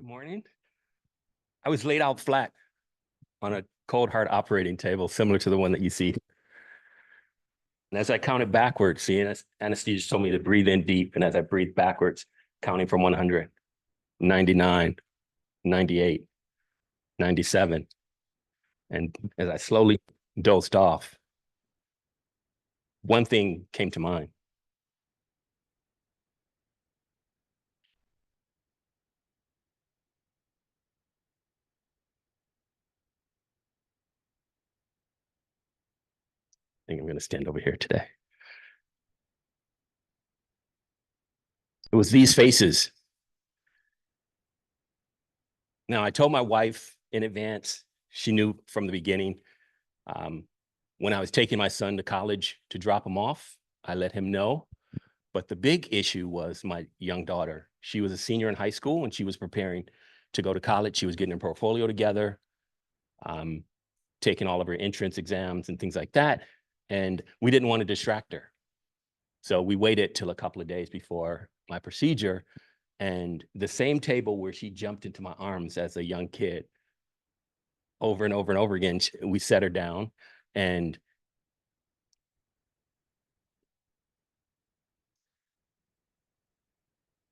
Good morning. I was laid out flat on a cold hard operating table, similar to the one that you see. And as I counted backwards, the anesthesiologist told me to breathe in deep. And as I breathed backwards, counting from 100, 99, 98, 97. And as I slowly dozed off, one thing came to mind. I think I'm going to stand over here today. It was these faces. Now, I told my wife in advance, she knew from the beginning. When I was taking my son to college to drop him off, I let him know. But the big issue was my young daughter. She was a senior in high school and she was preparing to go to college. She was getting her portfolio together, taking all of her entrance exams and things like that. And we didn't want to distract her. So we waited till a couple of days before my procedure. And the same table where she jumped into my arms as a young kid, over and over and over again, we set her down. And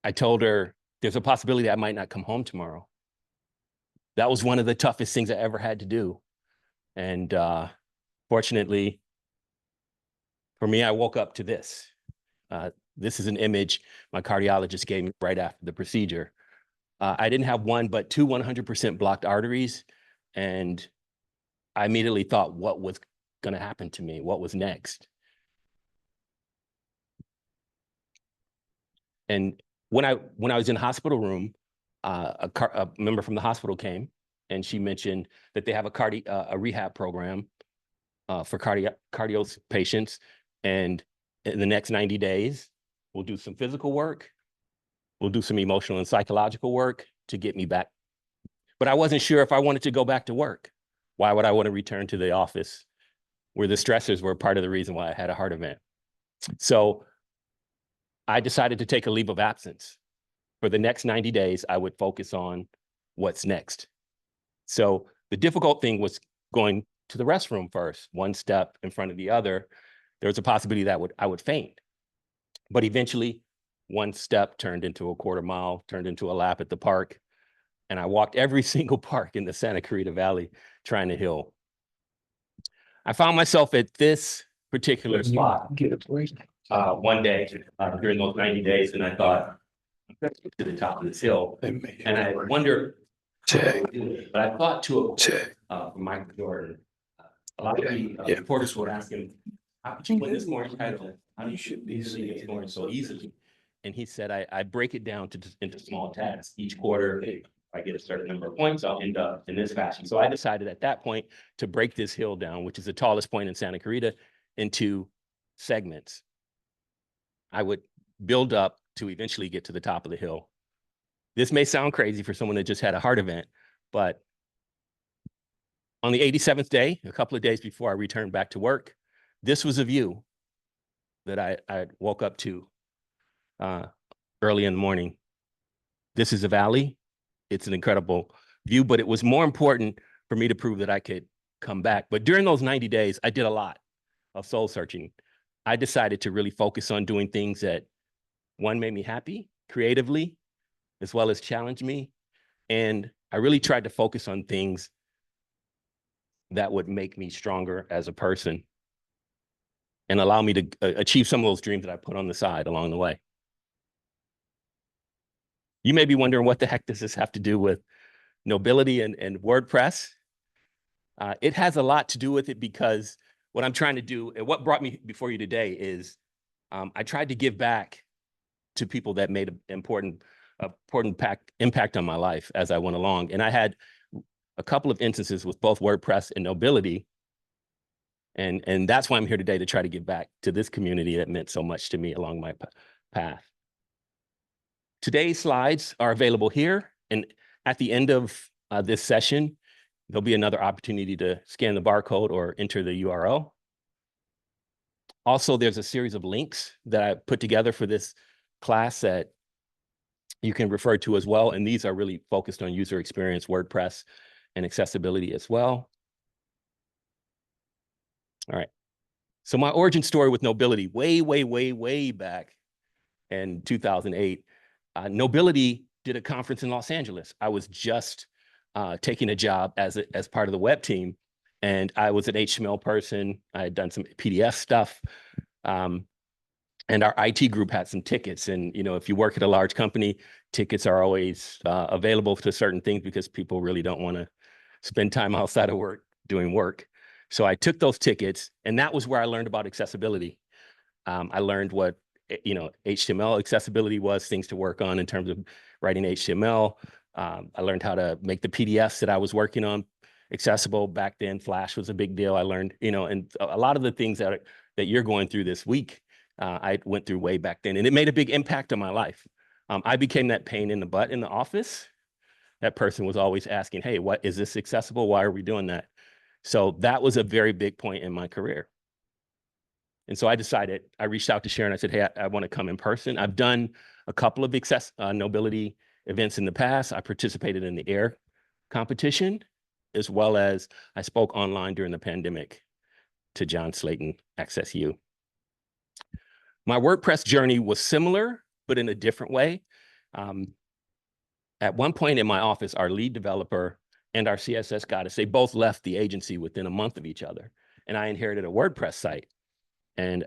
I told her, there's a possibility I might not come home tomorrow. That was one of the toughest things I ever had to do. And fortunately, for me, I woke up to this. This is an image my cardiologist gave me right after the procedure. I didn't have one, but two 100% blocked arteries. And I immediately thought, what was going to happen to me? What was next? And when I was in the hospital room, a member from the hospital came and she mentioned that they have a rehab program for cardio patients. And in the next 90 days, we'll do some physical work. We'll do some emotional and psychological work to get me back. But I wasn't sure if I wanted to go back to work. Why would I want to return to the office where the stressors were part of the reason why I had a heart event? So I decided to take a leave of absence. For the next 90 days, I would focus on what's next. So the difficult thing was going to the restroom first, one step in front of the other. There was a possibility that I would faint. But eventually, one step turned into a quarter mile, turned into a lap at the park. And I walked every single park in the Santa Clarita Valley trying to heal. I found myself at this particular spot one day during those 90 days, and I thought, I'm going to get to the top of this hill. And I wonder, but I thought to Michael Jordan, a lot of the reporters would ask him, how could you win this morning title? How do you should be this morning so easily? And he said, I break it down into small tasks. Each quarter, if I get a certain number of points, I'll end up in this fashion. So I decided at that point to break this hill down, which is the tallest point in Santa Clarita, into segments. I would build up to eventually get to the top of the hill. This may sound crazy for someone that just had a heart event, but on the 87th day, a couple of days before I returned back to work, this was a view that I woke up to early in the morning. This is a valley. It's an incredible view, but it was more important for me to prove that I could come back. But during those 90 days, I did a lot of soul searching. I decided to really focus on doing things that, one, made me happy creatively, as well as challenge me. And I really tried to focus on things that would make me stronger as a person and allow me to achieve some of those dreams that I put on the side along the way. You may be wondering, what the heck does this have to do with Knowbility and WordPress? It has a lot to do with it, because what I'm trying to do, and what brought me before you today, is I tried to give back to people that made an important impact on my life as I went along. And I had a couple of instances with both WordPress and Knowbility. And that's why I'm here today, to try to give back to this community that meant so much to me along my path. Today's slides are available here. And at the end of this session, there'll be another opportunity to scan the barcode or enter the URL. Also, there's a series of links that I put together for this class that you can refer to as well. And these are really focused on user experience, WordPress, and accessibility as well. All right. So my origin story with Nobility, way back in 2008, Nobility did a conference in Los Angeles. I was just taking a job as part of the web team, and I was an HTML person. I had done some PDF stuff, and our IT group had some tickets. And if you work at a large company, tickets are always available to certain things because people really don't want to spend time outside of work doing work. So I took those tickets, and that was where I learned about accessibility. I learned what HTML accessibility was, things to work on in terms of writing HTML. I learned how to make the PDFs that I was working on accessible. Back then, Flash was a big deal. I learned, and a lot of the things that you're going through this week, I went through way back then, and it made a big impact on my life. I became that pain in the butt in the office. That person was always asking, hey, what is this accessible? Why are we doing that? So that was a very big point in my career. And so I decided, I reached out to Sharon. I said, hey, I want to come in person. I've done a couple of Nobility events in the past. I participated in the AIR competition, as well as I spoke online during the pandemic to John Slayton, Access U. My WordPress journey was similar, but in a different way. At one point in my office, our lead developer and our CSS goddess, they both left the agency within a month of each other. And I inherited a WordPress site. And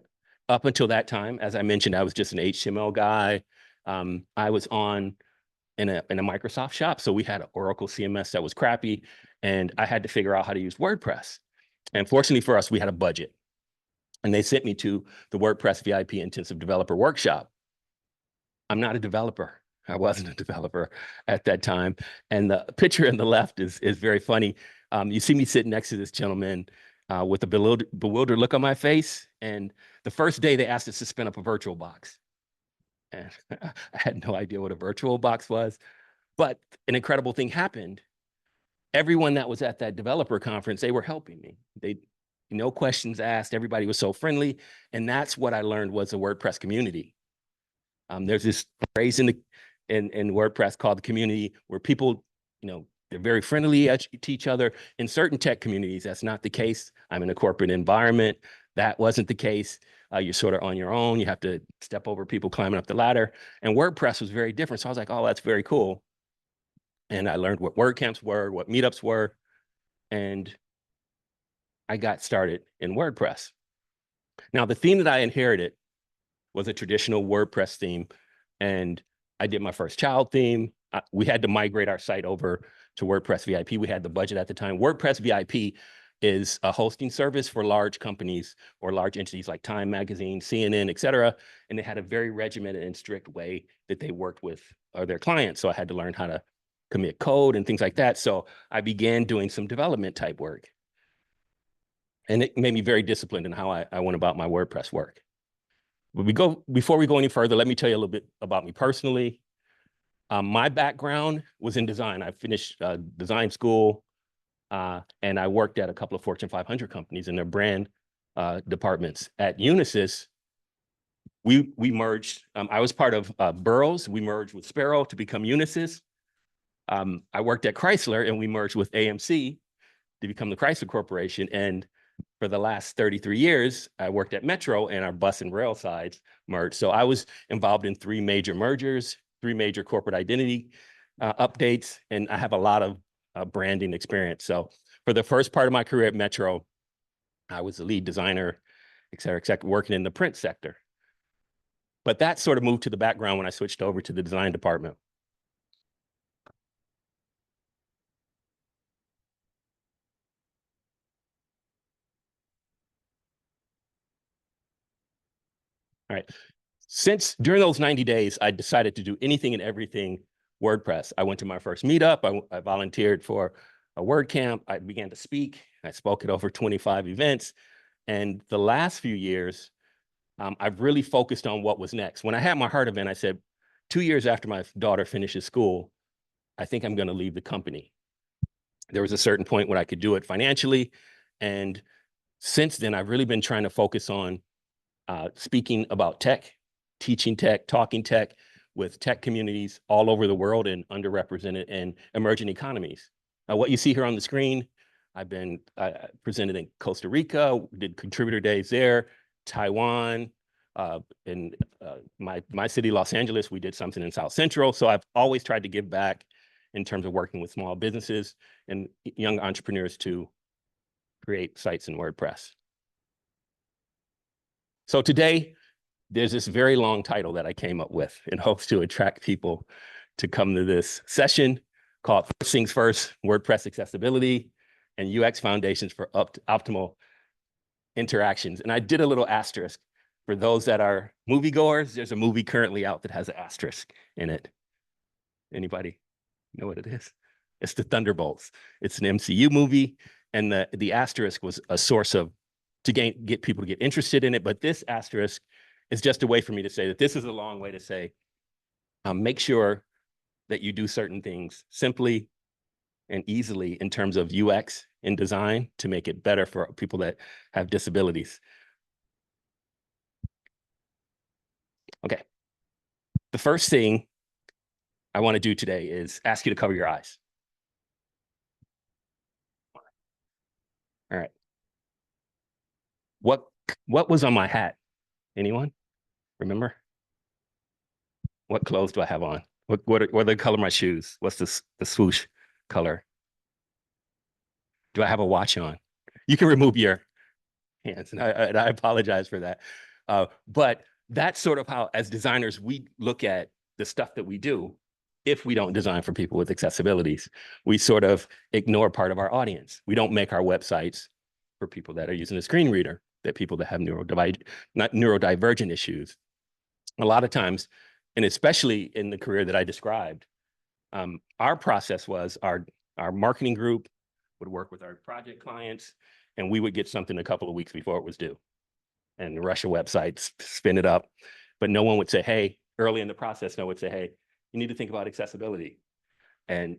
up until that time, as I mentioned, I was just an HTML guy. I was in a Microsoft shop. So we had an Oracle CMS that was crappy, and I had to figure out how to use WordPress. And fortunately for us, we had a budget. And they sent me to the WordPress VIP Intensive Developer Workshop. I'm not a developer. I wasn't a developer at that time. And the picture on the left is very funny. You see me sitting next to this gentleman with a bewildered look on my face. And the first day they asked us to spin up a virtual box. And I had no idea what a virtual box was. But an incredible thing happened. Everyone that was at that developer conference, they were helping me. No questions asked. Everybody was so friendly. And that's what I learned was the WordPress community. There's this phrase in WordPress called the community, where people, they're very friendly to each other. In certain tech communities, that's not the case. I'm in a corporate environment. That wasn't the case. You're sort of on your own. You have to step over people climbing up the ladder. And WordPress was very different. So I was like, oh, that's very cool. And I learned what WordCamps were, what meetups were. And I got started in WordPress. Now, the theme that I inherited was a traditional WordPress theme. And I did my first child theme. We had to migrate our site over to WordPress VIP. We had the budget at the time. WordPress VIP is a hosting service for large companies or large entities like Time Magazine, CNN, et cetera. And they had a very regimented and strict way that they worked with their clients. So I had to learn how to commit code and things like that. So I began doing some development type work. And it made me very disciplined in how I went about my WordPress work. Before we go any further, let me tell you a little bit about me personally. My background was in design. I finished design school, and I worked at a couple of Fortune 500 companies in their brand departments. At Unisys, we merged. I was part of Burroughs. We merged with Sparrow to become Unisys. I worked at Chrysler, and we merged with AMC to become the Chrysler Corporation. And for the last 33 years, I worked at Metro, and our bus and rail sides merged. So I was involved in 3 major mergers, 3 major corporate identity updates, and I have a lot of branding experience. So for the first part of my career at Metro, I was the lead designer, et cetera, working in the print sector. But that sort of moved to the background when I switched over to the design department. All right. During those 90 days, I decided to do anything and everything WordPress. I went to my first meetup. I volunteered for a WordCamp. I began to speak. I spoke at over 25 events. And the last few years, I've really focused on what was next. When I had my heart event, I said, 2 years after my daughter finishes school, I think I'm going to leave the company. There was a certain point when I could do it financially. And since then, I've really been trying to focus on speaking about tech, teaching tech, talking tech, with tech communities all over the world and underrepresented and emerging economies. Now, what you see here on the screen, I presented in Costa Rica, did contributor days there, Taiwan, in my city, Los Angeles, we did something in South Central. So I've always tried to give back in terms of working with small businesses and young entrepreneurs to create sites in WordPress. So today, there's this very long title that I came up with in hopes to attract people to come to this session called First Things First, WordPress Accessibility and UX Foundations for Optimal Interactions. And I did a little asterisk. For those that are moviegoers, there's a movie currently out that has an asterisk in it. Anybody know what it is? It's the Thunderbolts. It's an MCU movie, and the asterisk was a source of to get people to get interested in it. But this asterisk is just a way for me to say that this is a long way to say, make sure that you do certain things simply and easily in terms of UX and design to make it better for people that have disabilities. Okay. The first thing I want to do today is ask you to cover your eyes. All right. What was on my hat? Anyone remember? What clothes do I have on? What are the color of my shoes? What's the swoosh color? Do I have a watch on? You can remove your hands, and I apologize for that. But that's sort of how, as designers, we look at the stuff that we do. If we don't design for people with accessibilities, we sort of ignore part of our audience. We don't make our websites for people that are using a screen reader, that people that have neurodivergent issues. A lot of times, and especially in the career that I described, our process was our marketing group would work with our project clients, and we would get something a couple of weeks before it was due and rush a website, spin it up. But no one would say, hey, early in the process, no one would say, hey, you need to think about accessibility. And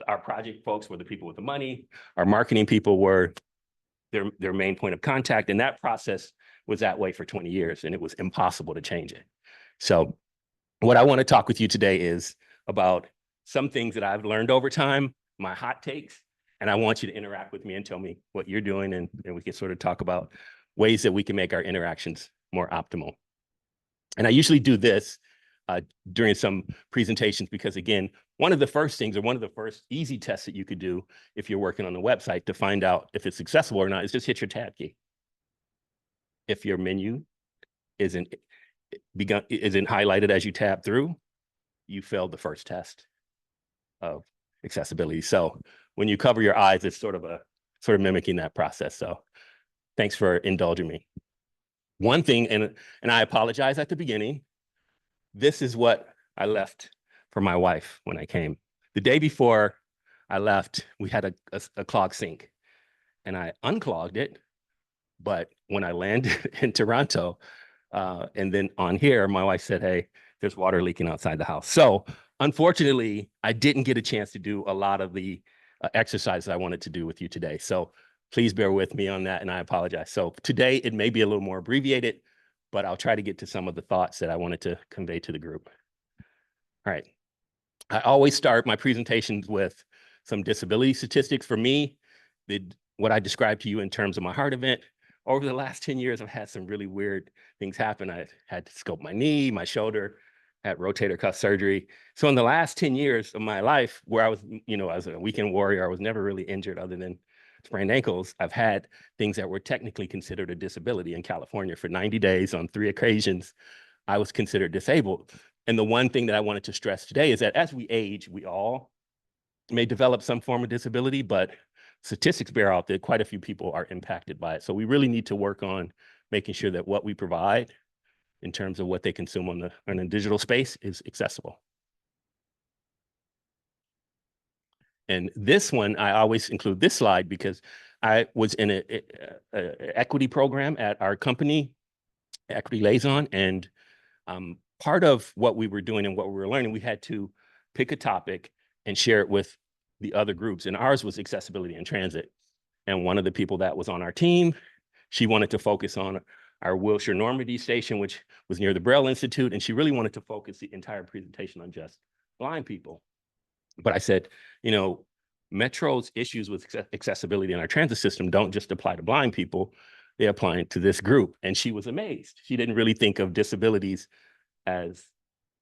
our project folks were the people with the money. Our marketing people were their main point of contact. And that process was that way for 20 years, and it was impossible to change it. So what I want to talk with you today is about some things that I've learned over time, my hot takes, and I want you to interact with me and tell me what you're doing, and we can sort of talk about ways that we can make our interactions more optimal. And I usually do this during some presentations because, again, one of the first things, or one of the first easy tests that you could do if you're working on a website to find out if it's accessible or not is just hit your tab key. If your menu isn't highlighted as you tab through, you failed the first test of accessibility. So when you cover your eyes, it's sort of mimicking that process. So thanks for indulging me. One thing, and I apologize at the beginning, this is what I left for my wife when I came. The day before I left, we had a clogged sink, and I unclogged it. But when I landed in Toronto, and then on here, my wife said, hey, there's water leaking outside the house. So unfortunately, I didn't get a chance to do a lot of the exercises I wanted to do with you today. So please bear with me on that, and I apologize. So today, it may be a little more abbreviated, but I'll try to get to some of the thoughts that I wanted to convey to the group. All right. I always start my presentations with some disability statistics. For me, what I described to you in terms of my heart event, over the last 10 years, I've had some really weird things happen. I had to scope my knee, my shoulder, had rotator cuff surgery. So in the last 10 years of my life, where I was, as a weekend warrior, I was never really injured other than sprained ankles. I've had things that were technically considered a disability in California. For 90 days on 3 occasions, I was considered disabled. And the one thing that I wanted to stress today is that as we age, we all may develop some form of disability, but statistics bear out that quite a few people are impacted by it. So we really need to work on making sure that what we provide in terms of what they consume on the digital space is accessible. And this one, I always include this slide because I was in an equity program at our company, Equity Liaison, and part of what we were doing and what we were learning, we had to pick a topic and share it with the other groups. And ours was accessibility in transit. And one of the people that was on our team, she wanted to focus on our Wilshire Normandy station, which was near the Braille Institute, and she really wanted to focus the entire presentation on just blind people. But I said, you know, Metro's issues with accessibility in our transit system don't just apply to blind people, they apply to this group. And she was amazed. She didn't really think of disabilities as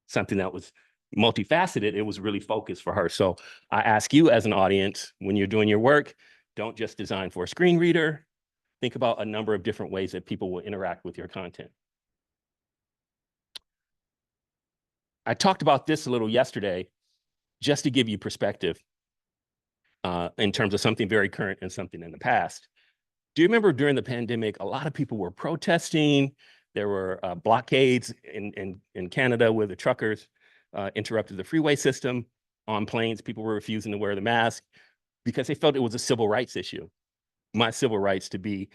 something that was multifaceted. It was really focused for her. So I ask you as an audience, when you're doing your work, don't just design for a screen reader. Think about a number of different ways that people will interact with your content. I talked about this a little yesterday, just to give you perspective in terms of something very current and something in the past. Do you remember during the pandemic, a lot of people were protesting? There were blockades in Canada where the truckers interrupted the freeway system. On planes, people were refusing to wear the mask because they felt it was a civil rights issue. My civil rights to be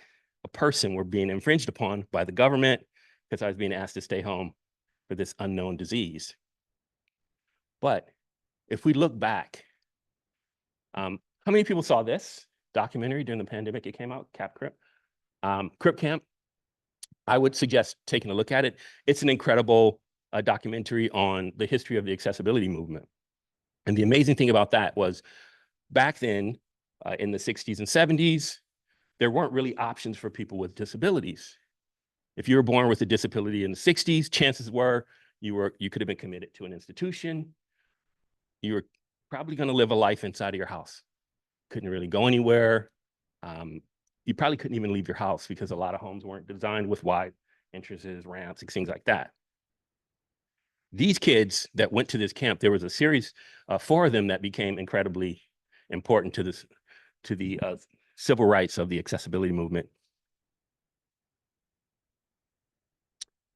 a person were being infringed upon by the government because I was being asked to stay home for this unknown disease. But if we look back, how many people saw this documentary during the pandemic? It came out, Crip Camp. I would suggest taking a look at it. It's an incredible documentary on the history of the accessibility movement. And the amazing thing about that was back then, in the 60s and 70s, there weren't really options for people with disabilities. If you were born with a disability in the 60s, chances were you could have been committed to an institution. You were probably going to live a life inside of your house. Couldn't really go anywhere. You probably couldn't even leave your house because a lot of homes weren't designed with wide entrances, ramps, and things like that. These kids that went to this camp, there was a series, 4 of them that became incredibly important to the civil rights of the accessibility movement.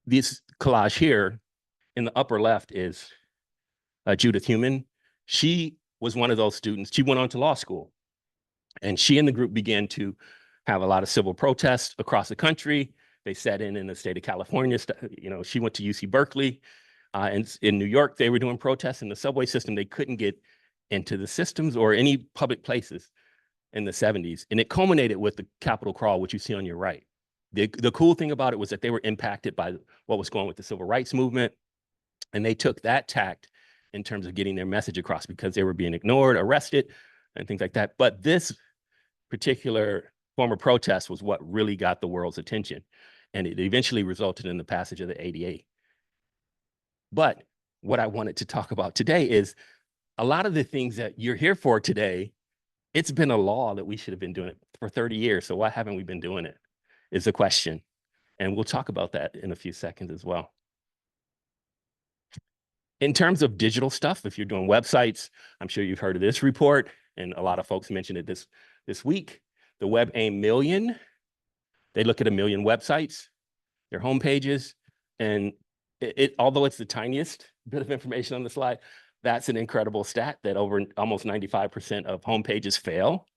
This collage here in the upper left is Judith Heumann. She was one of those students. She went on to law school, and she and the group began to have a lot of civil protests across the country. They set in the state of California. You know, she went to UC Berkeley. And in New York, they were doing protests in the subway system. They couldn't get into the systems or any public places in the 70s. And it culminated with the Capitol crawl, which you see on your right. The cool thing about it was that they were impacted by what was going on with the civil rights movement. And they took that tact in terms of getting their message across because they were being ignored, arrested, and things like that. But this particular form of protest was what really got the world's attention. And it eventually resulted in the passage of the ADA. But what I wanted to talk about today is a lot of the things that you're here for today, it's been a law that we should have been doing it for 30 years. So why haven't we been doing it is the question. And we'll talk about that in a few seconds as well. In terms of digital stuff, if you're doing websites, I'm sure you've heard of this report, and a lot of folks mentioned it this week. The WebAIM Million, they look at 1 million websites, their home pages, and although it's the tiniest bit of information on the slide, that's an incredible stat that over almost 95% of home pages fail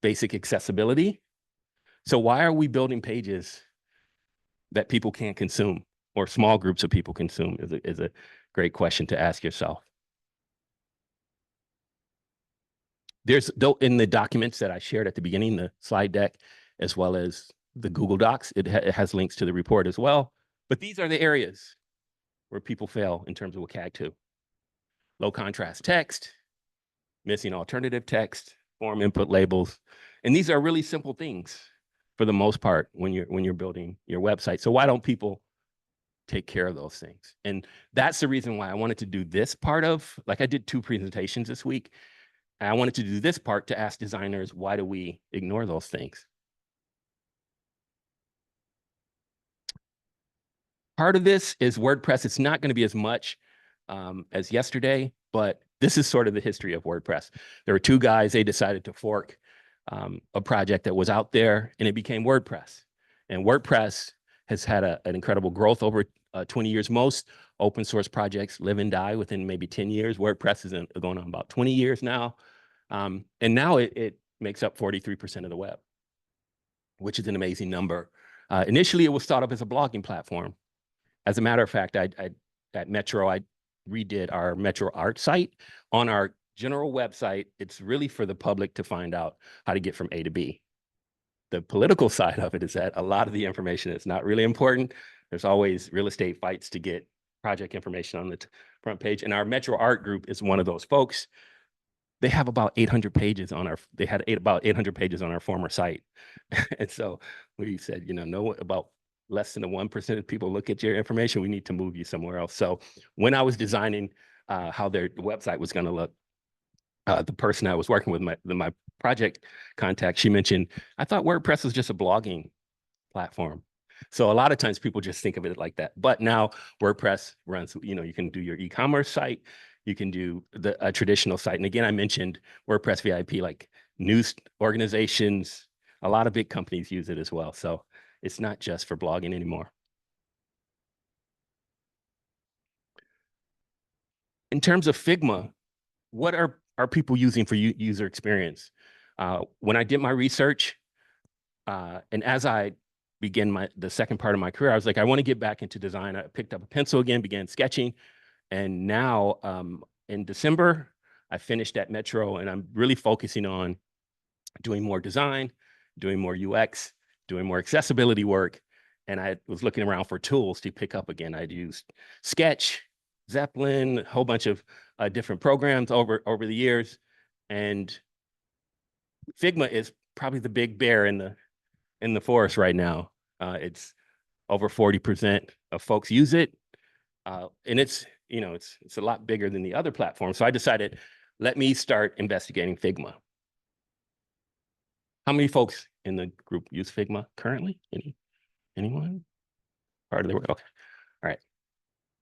basic accessibility. So why are we building pages that people can't consume or small groups of people consume is a great question to ask yourself. There's, though, in the documents that I shared at the beginning, the slide deck, as well as the Google Docs, it has links to the report as well. But these are the areas where people fail in terms of WCAG 2. Low contrast text, missing alternative text, form input labels. And these are really simple things for the most part when you're building your website. So why don't people take care of those things? And that's the reason why I wanted to do this part of, like I did 2 presentations this week. And I wanted to do this part to ask designers, why do we ignore those things? Part of this is WordPress. It's not going to be as much as yesterday, but this is sort of the history of WordPress. There were 2 guys, they decided to fork a project that was out there, and it became WordPress. And WordPress has had an incredible growth over 20 years. Most open source projects live and die within maybe 10 years. WordPress is going on about 20 years now. And now it makes up 43% of the web, which is an amazing number. Initially, it was thought of as a blogging platform. As a matter of fact, at Metro, I redid our Metro Art site. On our general website, it's really for the public to find out how to get from A to B. The political side of it is that a lot of the information is not really important. There's always real estate fights to get project information on the front page. And our Metro Art group is one of those folks. They have about 800 pages on our, they had about 800 pages on our former site. And so we said, know about less than the 1% of people look at your information, we need to move you somewhere else. So when I was designing how their website was going to look, the person I was working with, my project contact, she mentioned, I thought WordPress was just a blogging platform. So a lot of times people just think of it like that. But now WordPress runs, you can do your e-commerce site, you can do a traditional site. And again, I mentioned WordPress VIP, like news organizations, a lot of big companies use it as well. So it's not just for blogging anymore. In terms of Figma, what are people using for user experience? When I did my research, and as I began the second part of my career, I was like, I want to get back into design. I picked up a pencil again, began sketching. And now in December, I finished at Metro, and I'm really focusing on doing more design, doing more UX, doing more accessibility work. And I was looking around for tools to pick up again. I'd used Sketch, Zeppelin, a whole bunch of different programs over the years. And Figma is probably the big bear in the forest right now. It's over 40% of folks use it. And it's a lot bigger than the other platforms. So I decided, let me start investigating Figma. How many folks in the group use Figma currently? Anyone? Part of the work? Okay. All right.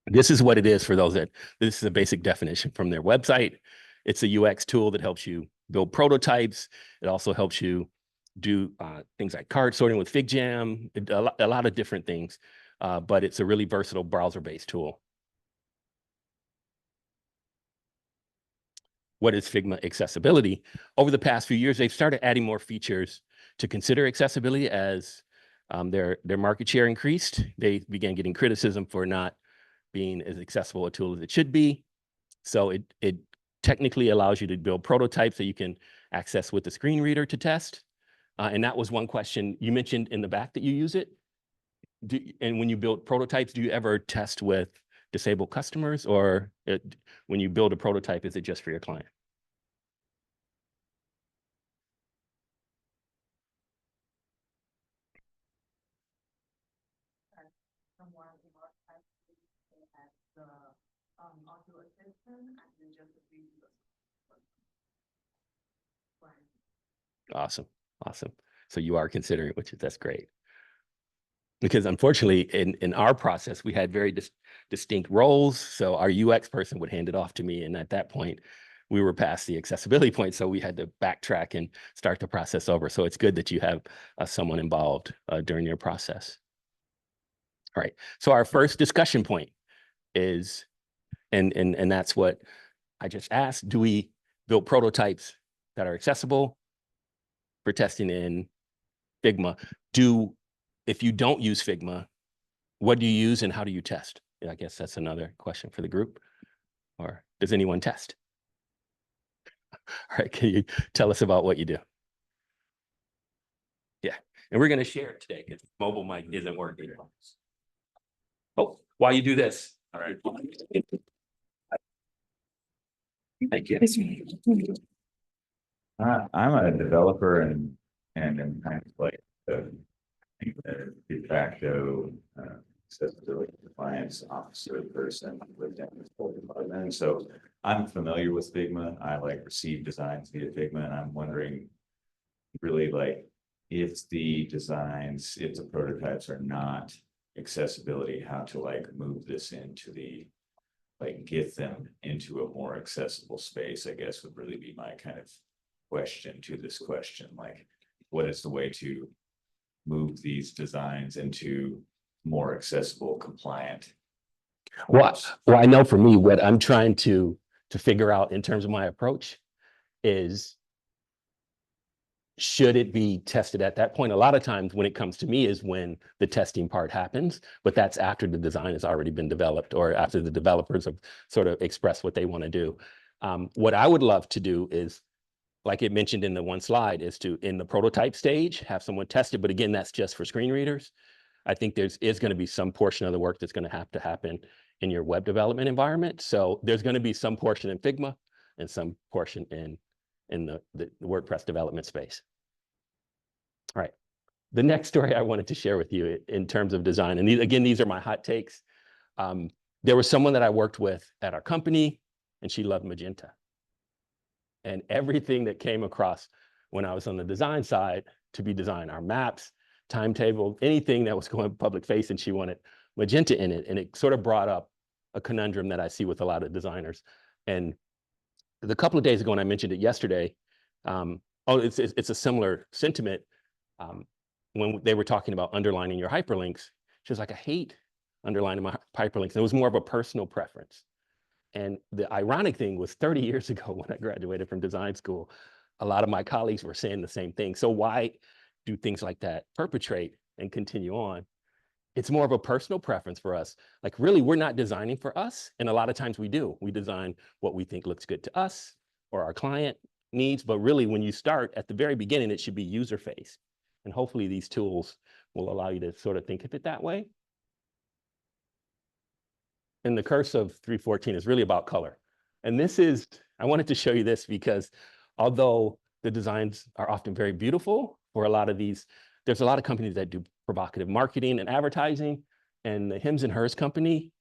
This is what it is for those this is a basic definition from their website. It's a UX tool that helps you build prototypes. It also helps you do things like card sorting with FigJam, a lot of different things, but it's a really versatile browser-based tool. What is Figma accessibility? Over the past few years, they've started adding more features to consider accessibility as their market share increased. They began getting criticism for not being as accessible a tool as it should be. So it technically allows you to build prototypes that you can access with the screen reader to test. And that was one question you mentioned in the back that you use it. And when you build prototypes, do you ever test with disabled customers, or when you build a prototype, is it just for your client? Awesome. Awesome. So you are considering, that's great. Because unfortunately, in our process, we had very distinct roles. So our UX person would hand it off to me. And at that point, we were past the accessibility point. So we had to backtrack and start the process over. So it's good that you have someone involved during your process. All right. So our first discussion point is, and that's what I just asked, do we build prototypes that are accessible for testing in Figma? If you don't use Figma, what do you use and how do you test? I guess that's another question for the group. Or does anyone test? All right, can you tell us about what you do? Yeah, and we're going to share it today because mobile mic isn't working. Oh, while you do this. All right. Thank you. I'm a developer and I'm kind of like the de facto accessibility compliance officer person with this whole department. So I'm familiar with Figma. I receive designs via Figma, and I'm wondering really if the prototypes are not accessibility, how to move this into the get them into a more accessible space, I guess would really be my kind of question to this question. What is the way to move these designs into more accessible, compliant? Well, I know for me, what I'm trying to figure out in terms of my approach is, should it be tested at that point? A lot of times when it comes to me is when the testing part happens, but that's after the design has already been developed or after the developers have sort of expressed what they want to do. What I would love to do is like it mentioned in the one slide, is to, in the prototype stage, have someone test it. But again, that's just for screen readers. I think is going to be some portion of the work that's going to happen in your web development environment. So there's going to be some portion in Figma and some portion in the WordPress development space. All right. The next story I wanted to share with you in terms of design, and these are my hot takes. There was someone that I worked with at our company, and she loved magenta. And everything that came across when I was on the design side to be designed, our maps, timetable, anything that was going public facing, she wanted magenta in it. And it sort of brought up a conundrum that I see with a lot of designers. And a couple of days ago, and I mentioned it yesterday, it's a similar sentiment. When they were talking about underlining your hyperlinks, she was like, I hate underlining my hyperlinks. And it was more of a personal preference. And the ironic thing was 30 years ago when I graduated from design school, a lot of my colleagues were saying the same thing. So why do things like that perpetrate and continue on? It's more of a personal preference for us. Like really, we're not designing for us. And a lot of times we do. We design what we think looks good to us or our client needs. But really, when you start at the very beginning, it should be user-faced. And hopefully these tools will allow you to sort of think of it that way. And the curse of 314 is really about color. And this is, I wanted to show you this because although the designs are often very beautiful for a lot of these, there's a lot of companies that do provocative marketing and advertising. And the Hims and Hers company,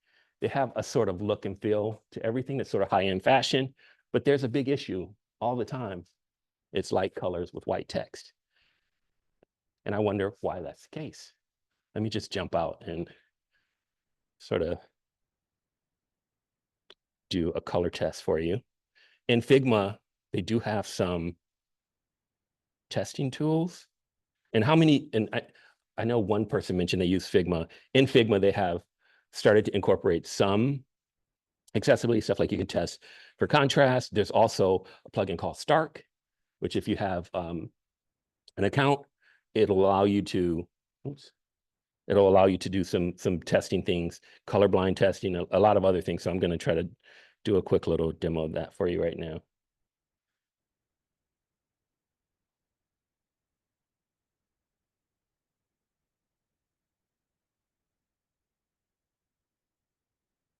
they have a sort of look and feel to everything that's sort of high-end fashion. But there's a big issue all the time. It's light colors with white text. And I wonder why that's the case. Let me just jump out and sort of do a color test for you. In Figma, they do have some testing tools. And how many, and I know one person mentioned they use Figma. In Figma, they have started to incorporate some accessibility stuff, like you can test for contrast. There's also a plugin called Stark, which if you have an account, it'll allow you to, it'll allow you to do some testing things, colorblind testing, a lot of other things. So I'm going to try to do a quick little demo of that for you right now.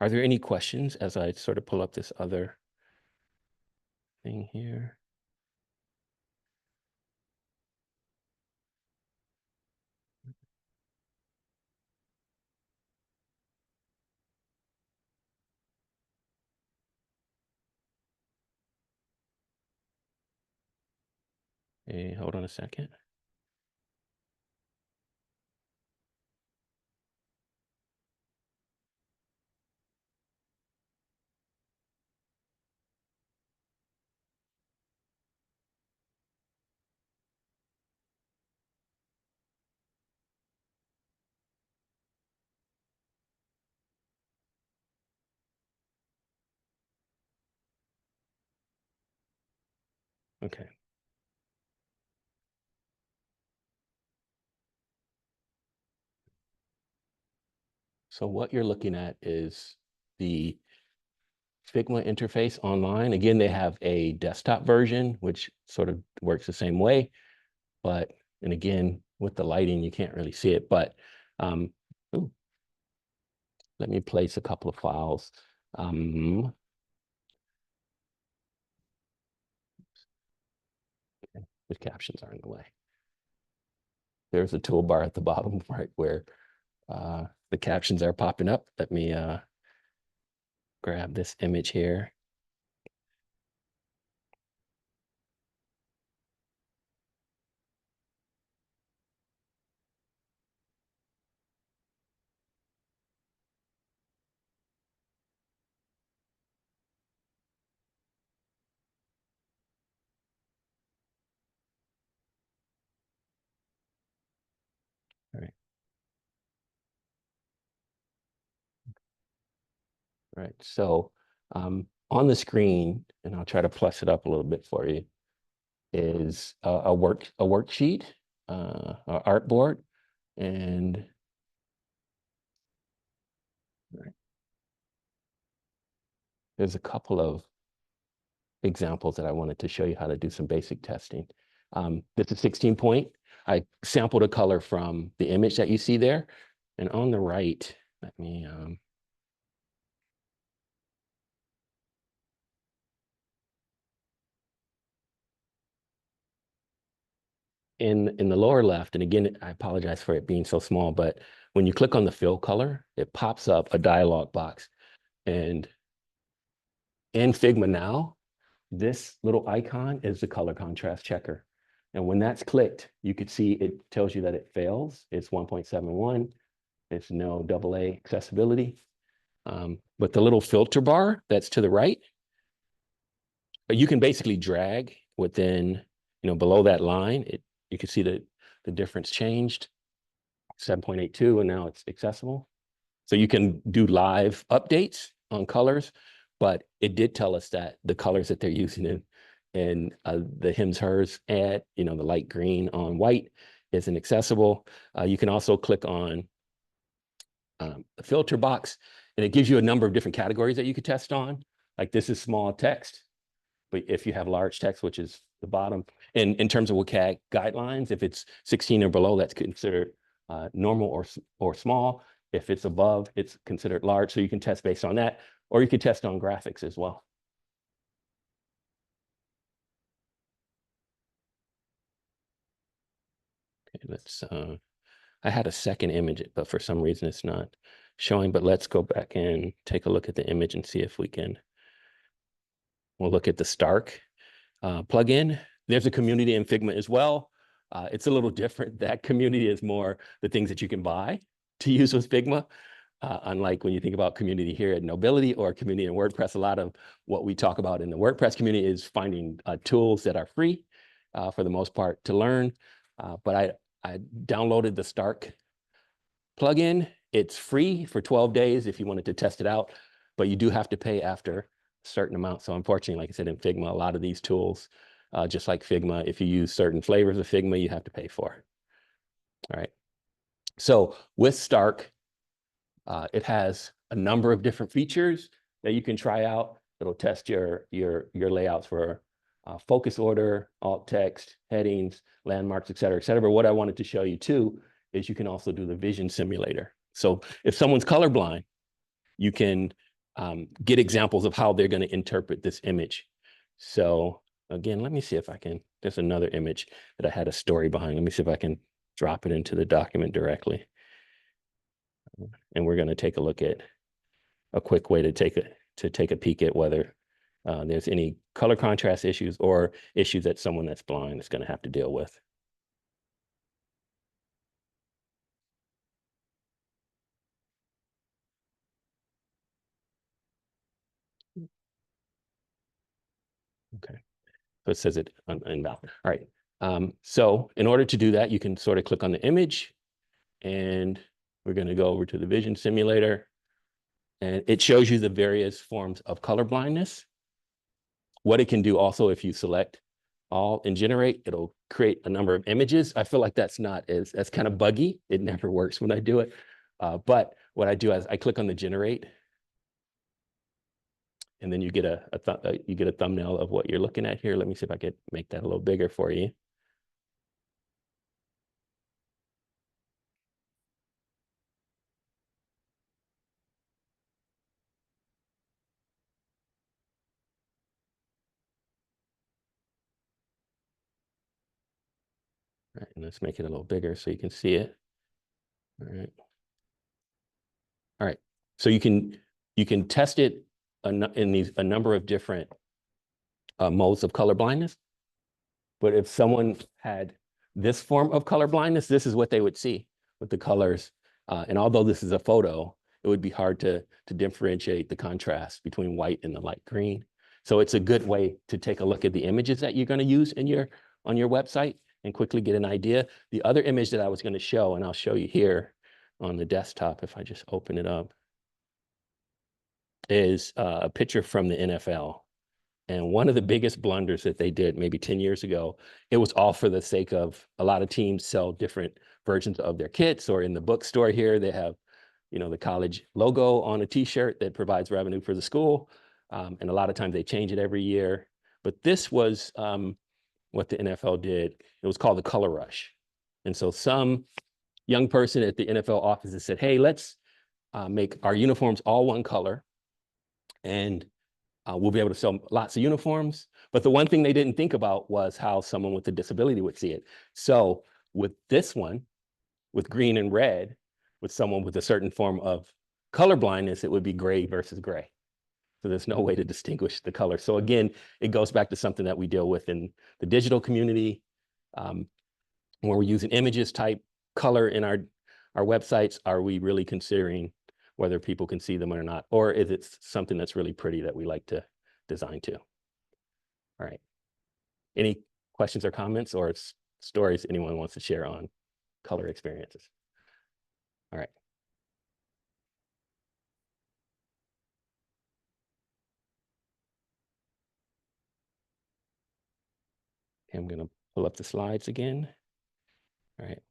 Are there any questions as I sort of pull up this other thing here? Hey, hold on a second. Okay. So what you're looking at is the Figma interface online. Again, they have a desktop version, which sort of works the same way. But, and again, with the lighting, you can't really see it. But ooh, let me place a couple of files. The captions are in the way. There's a toolbar at the bottom, right, where the captions are popping up. Let me grab this image here. All right. Right. So on the screen, and I'll try to plus it up a little bit for you, is a worksheet, a artboard, and right, there's a couple of examples that I wanted to show you how to do some basic testing. This is 16 point. I sampled a color from the image that you see there. And on the right, let me, in the lower left, and again, I apologize for it being so small, but when you click on the fill color, it pops up a dialog box. And in Figma now, this little icon is the color contrast checker. And when that's clicked, you could see it tells you that it fails. It's 1.71. It's no AA accessibility. But the little filter bar that's to the right, you can basically drag within, below that line. You can see that the difference changed, 7.82, and now it's accessible. So you can do live updates on colors, but it did tell us that the colors that they're using in the hims hers ad, the light green on white isn't accessible. You can also click on the filter box, and it gives you a number of different categories that you could test on. Like this is small text, but if you have large text, which is the bottom, and in terms of WCAG guidelines, if it's 16 or below, that's considered normal or small. If it's above, it's considered large. So you can test based on that, or you could test on graphics as well. Okay, let's, I had a second image, but for some reason it's not showing, but let's go back and take a look at the image and see if we can. We'll look at the Stark plugin. There's a community in Figma as well. It's a little different. That community is more the things that you can buy to use with Figma. Unlike when you think about community here at Nobility or community in WordPress, a lot of what we talk about in the WordPress community is finding tools that are free for the most part to learn. But I downloaded the Stark plugin. It's free for 12 days if you wanted to test it out, but you do have to pay after a certain amount. So unfortunately, like I said, in Figma, a lot of these tools, just like Figma, if you use certain flavors of Figma, you have to pay for. All right. So with Stark, it has a number of different features that you can try out. It'll test your layouts for focus order, alt text, headings, landmarks, et cetera, et cetera. But what I wanted to show you too is you can also do the vision simulator. So if someone's colorblind, you can get examples of how they're going to interpret this image. So again, let me see if I can, there's another image that I had a story behind. Let me see if I can drop it into the document directly. And we're going to take a look at a quick way to take a peek at whether there's any color contrast issues or issues that someone that's blind is going to have to deal with. Okay, so it says it invalid. All right. So in order to do that, you can sort of click on the image, and we're going to go over to the vision simulator, and it shows you the various forms of color blindness. What it can do also, if you select all and generate, it'll create a number of images. I feel like that's kind of buggy. It never works when I do it. But what I do is I click on the generate, and then you get a thumbnail of what you're looking at here. Let me see if I could make that a little bigger for you. All right, and let's make it a little bigger so you can see it. All right. All right. So you can test it in a number of different modes of color blindness. But if someone had this form of color blindness, this is what they would see with the colors. And although this is a photo, it would be hard to differentiate the contrast between white and the light green. So it's a good way to take a look at the images that you're going to use on your website and quickly get an idea. The other image that I was going to show, and I'll show you here on the desktop if I just open it up, is a picture from the NFL. And one of the biggest blunders that they did maybe 10 years ago, it was all for the sake of a lot of teams sell different versions of their kits, or in the bookstore here, they have, the college logo on a t-shirt that provides revenue for the school. And a lot of times they change it every year. But this was what the NFL did. It was called the color rush. And so some young person at the NFL offices said, hey, let's make our uniforms all one color, and we'll be able to sell lots of uniforms. But the one thing they didn't think about was how someone with a disability would see it. So with this one, with green and red, with someone with a certain form of color blindness, it would be gray versus gray. So there's no way to distinguish the color. So again, it goes back to something that we deal with in the digital community. When we're using images type color in our websites, are we really considering whether people can see them or not? Or is it something that's really pretty that we like to design to? All right. Any questions or comments or stories anyone wants to share on color experiences? All right. I'm going to pull up the slides again. All right.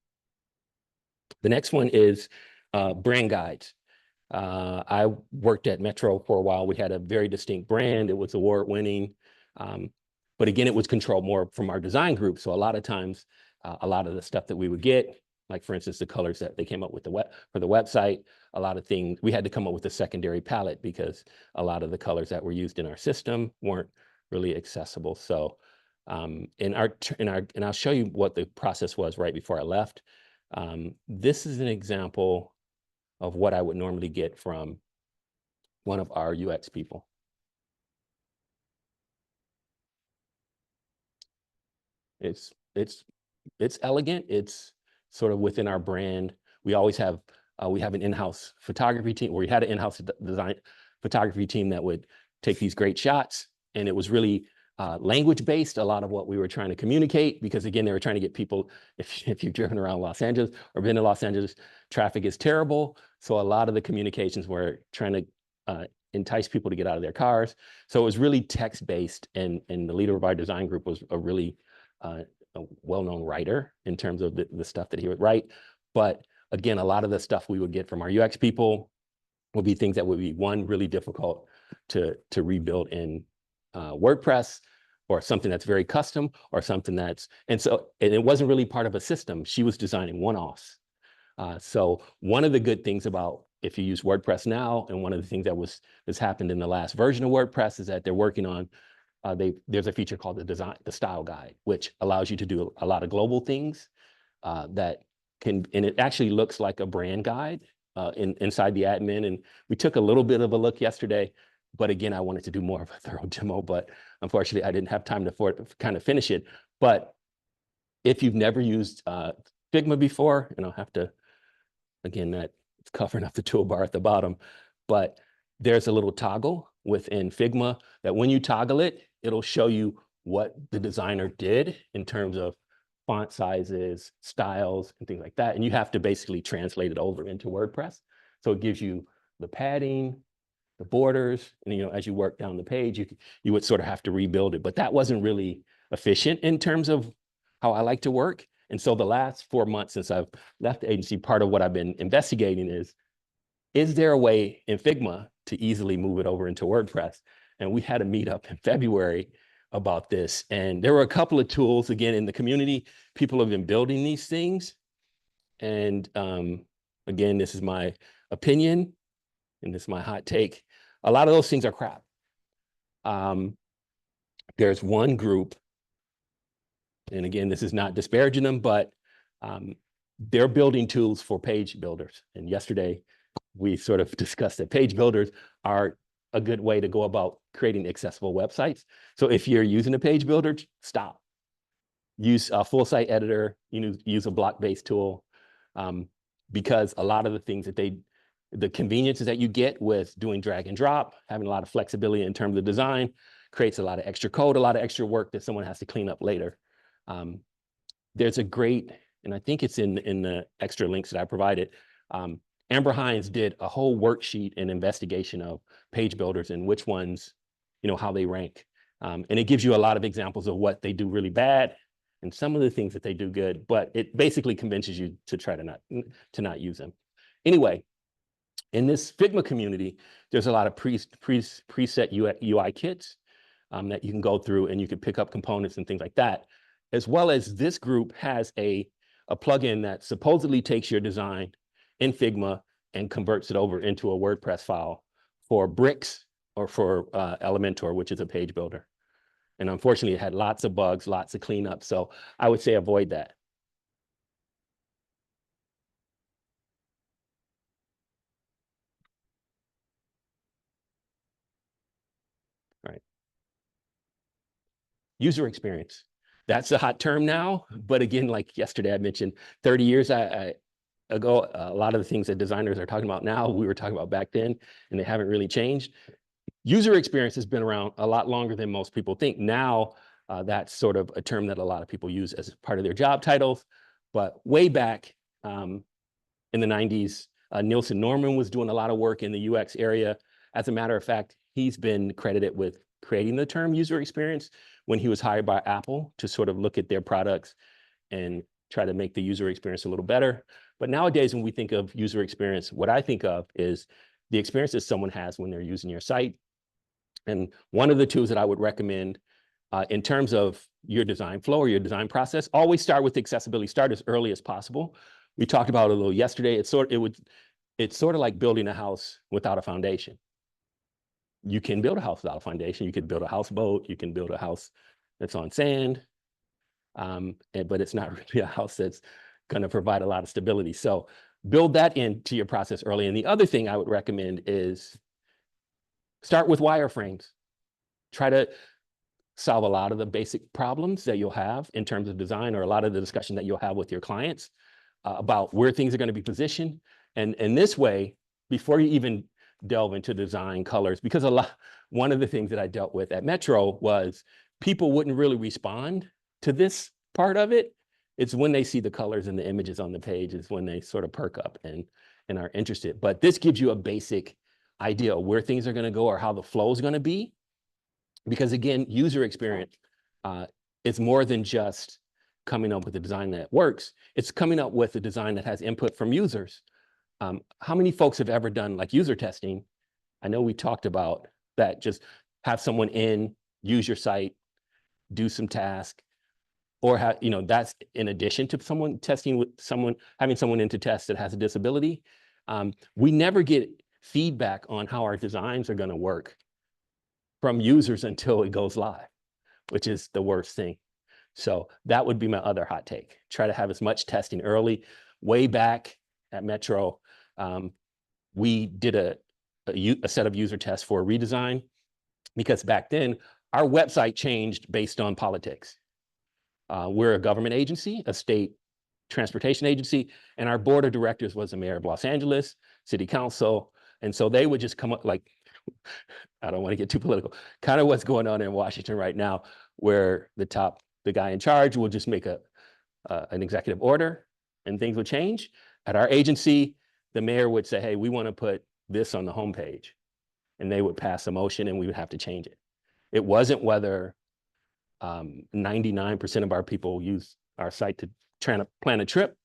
The next one is brand guides. I worked at Metro for a while. We had a very distinct brand. It was award-winning. But again, it was controlled more from our design group. So a lot of times, a lot of the stuff that we would get, like for instance, the colors that they came up with for the website, a lot of things, we had to come up with a secondary palette because a lot of the colors that were used in our system weren't really accessible. So and I'll show you what the process was right before I left. This is an example of what I would normally get from one of our UX people. It's elegant. It's sort of within our brand. We always have we have an in-house photography team, or we had an in-house design photography team that would take these great shots, and it was really language-based, a lot of what we were trying to communicate, because again, they were trying to get people, if you've driven around Los Angeles or been to Los Angeles, traffic is terrible. So a lot of the communications were trying to entice people to get out of their cars. So it was really text-based, and the leader of our design group was a really a well-known writer in terms of the stuff that he would write. But again, a lot of the stuff we would get from our UX people would be things that would be, one, really difficult to rebuild in WordPress, or something that's very custom, or something that's, and it wasn't really part of a system. She was designing one-offs. So one of the good things about if you use WordPress now, and one of the things that's happened in the last version of WordPress is that they're working on, there's a feature called the style guide, which allows you to do a lot of global things that can, and it actually looks like a brand guide inside the admin. And we took a little bit of a look yesterday, but again, I wanted to do more of a thorough demo, but unfortunately I didn't have time to kind of finish it. But if you've never used Figma before, and I'll have to, again, that's covering up the toolbar at the bottom, but there's a little toggle within Figma that when you toggle it, it'll show you what the designer did in terms of font sizes, styles, and things like that. And you have to basically translate it over into WordPress. So it gives you the padding, the borders, and as you work down the page, you would sort of have to rebuild it. But that wasn't really efficient in terms of how I like to work. And so the last 4 months since I've left the agency, part of what I've been investigating is there a way in Figma to easily move it over into WordPress? And we had a meetup in February about this. And there were a couple of tools, again, in the community. People have been building these things. And again, this is my opinion, and this is my hot take. A lot of those things are crap. There's one group, and again, this is not disparaging them, but they're building tools for page builders. And yesterday, we sort of discussed that page builders are a good way to go about creating accessible websites. So if you're using a page builder, stop. Use a full site editor, use a block-based tool, because a lot of the things that the conveniences that you get with doing drag and drop, having a lot of flexibility in terms of design, creates a lot of extra code, a lot of extra work that someone has to clean up later. There's a great, and I think it's in the extra links that I provided, Amber Hines did a whole worksheet and investigation of page builders and which ones, how they rank. And it gives you a lot of examples of what they do really bad and some of the things that they do good, but it basically convinces you to try to not use them. Anyway, in this Figma community, there's a lot of preset UI kits. that you can go through and you can pick up components and things like that. As well as this group has a plugin that supposedly takes your design in Figma and converts it over into a WordPress file for bricks or for Elementor, which is a page builder. And unfortunately, it had lots of bugs, lots of cleanup. So I would say avoid that. Right. User experience. That's a hot term now. But again, like yesterday, I mentioned 30 years ago, a lot of the things that designers are talking about now, we were talking about back then, and they haven't really changed. User experience has been around a lot longer than most people think. Now, that's sort of a term that a lot of people use as part of their job titles. But way back in the 90s, Nielsen Norman was doing a lot of work in the UX area. As a matter of fact, he's been credited with creating the term user experience when he was hired by Apple to sort of look at their products and try to make the user experience a little better. But nowadays, when we think of user experience, what I think of is the experience that someone has when they're using your site. And one of the tools that I would recommend in terms of your design flow or your design process, always start with accessibility. Start as early as possible. We talked about it a little yesterday. It's sort of like building a house without a foundation. You can build a house without a foundation. You could build a houseboat. You can build a house that's on sand, but it's not really a house that's going to provide a lot of stability. So build that into your process early. And the other thing I would recommend is start with wireframes. Try to solve a lot of the basic problems that you'll have in terms of design, or a lot of the discussion that you'll have with your clients about where things are going to be positioned. And this way, before you even delve into design colors, because one of the things that I dealt with at Metro was people wouldn't really respond to this part of it. It's when they see the colors and the images on the page is when they sort of perk up and are interested. But this gives you a basic idea of where things are going to go or how the flow is going to be. Because again, user experience is more than just coming up with a design that works. It's coming up with a design that has input from users. How many folks have ever done like user testing? I know we talked about that, just have someone in, use your site, do some task, or that's in addition to someone testing with having someone in to test that has a disability. We never get feedback on how our designs are going to work from users until it goes live, which is the worst thing. So that would be my other hot take. Try to have as much testing early. Way back at Metro, we did a set of user tests for a redesign, because back then our website changed based on politics. We're a government agency, a state transportation agency, and our board of directors was the mayor of Los Angeles, city council. And so they would just come up like, I don't want to get too political, kind of what's going on in Washington right now, where the guy in charge will just make an executive order and things would change. At our agency, the mayor would say, hey, we want to put this on the homepage. And they would pass a motion and we would have to change it. It wasn't whether 99% of our people use our site to try to plan a trip.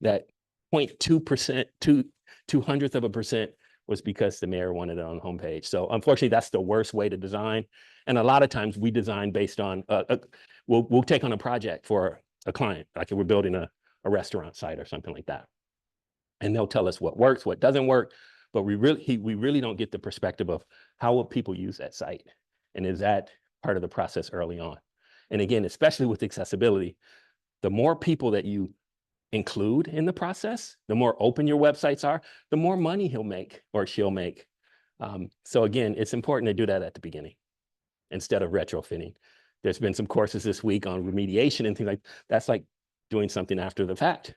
That 0.2%, 0.02% was because the mayor wanted it on the homepage. So unfortunately, that's the worst way to design. And a lot of times we design based on, we'll take on a project for a client, like if we're building a restaurant site or something like that. And they'll tell us what works, what doesn't work, but we really don't get the perspective of how will people use that site? And is that part of the process early on? And again, especially with accessibility, the more people that you include in the process, the more open your websites are, the more money he'll make or she'll make. So again, it's important to do that at the beginning instead of retrofitting. There's been some courses this week on remediation and things like that's like doing something after the fact.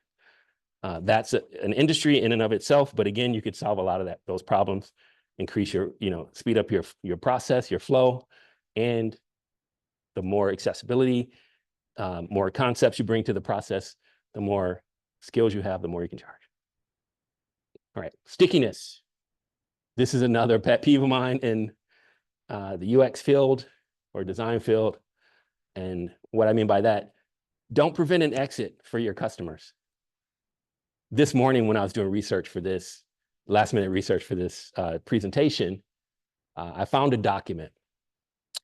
That's an industry in and of itself, but again, you could solve a lot of those problems, increase your, speed up your process, your flow, and the more accessibility, more concepts you bring to the process, the more skills you have, the more you can charge. All right, stickiness. This is another pet peeve of mine in the UX field or design field. And what I mean by that, don't prevent an exit for your customers. This morning when I was doing research for this, last minute research for this presentation, I found a document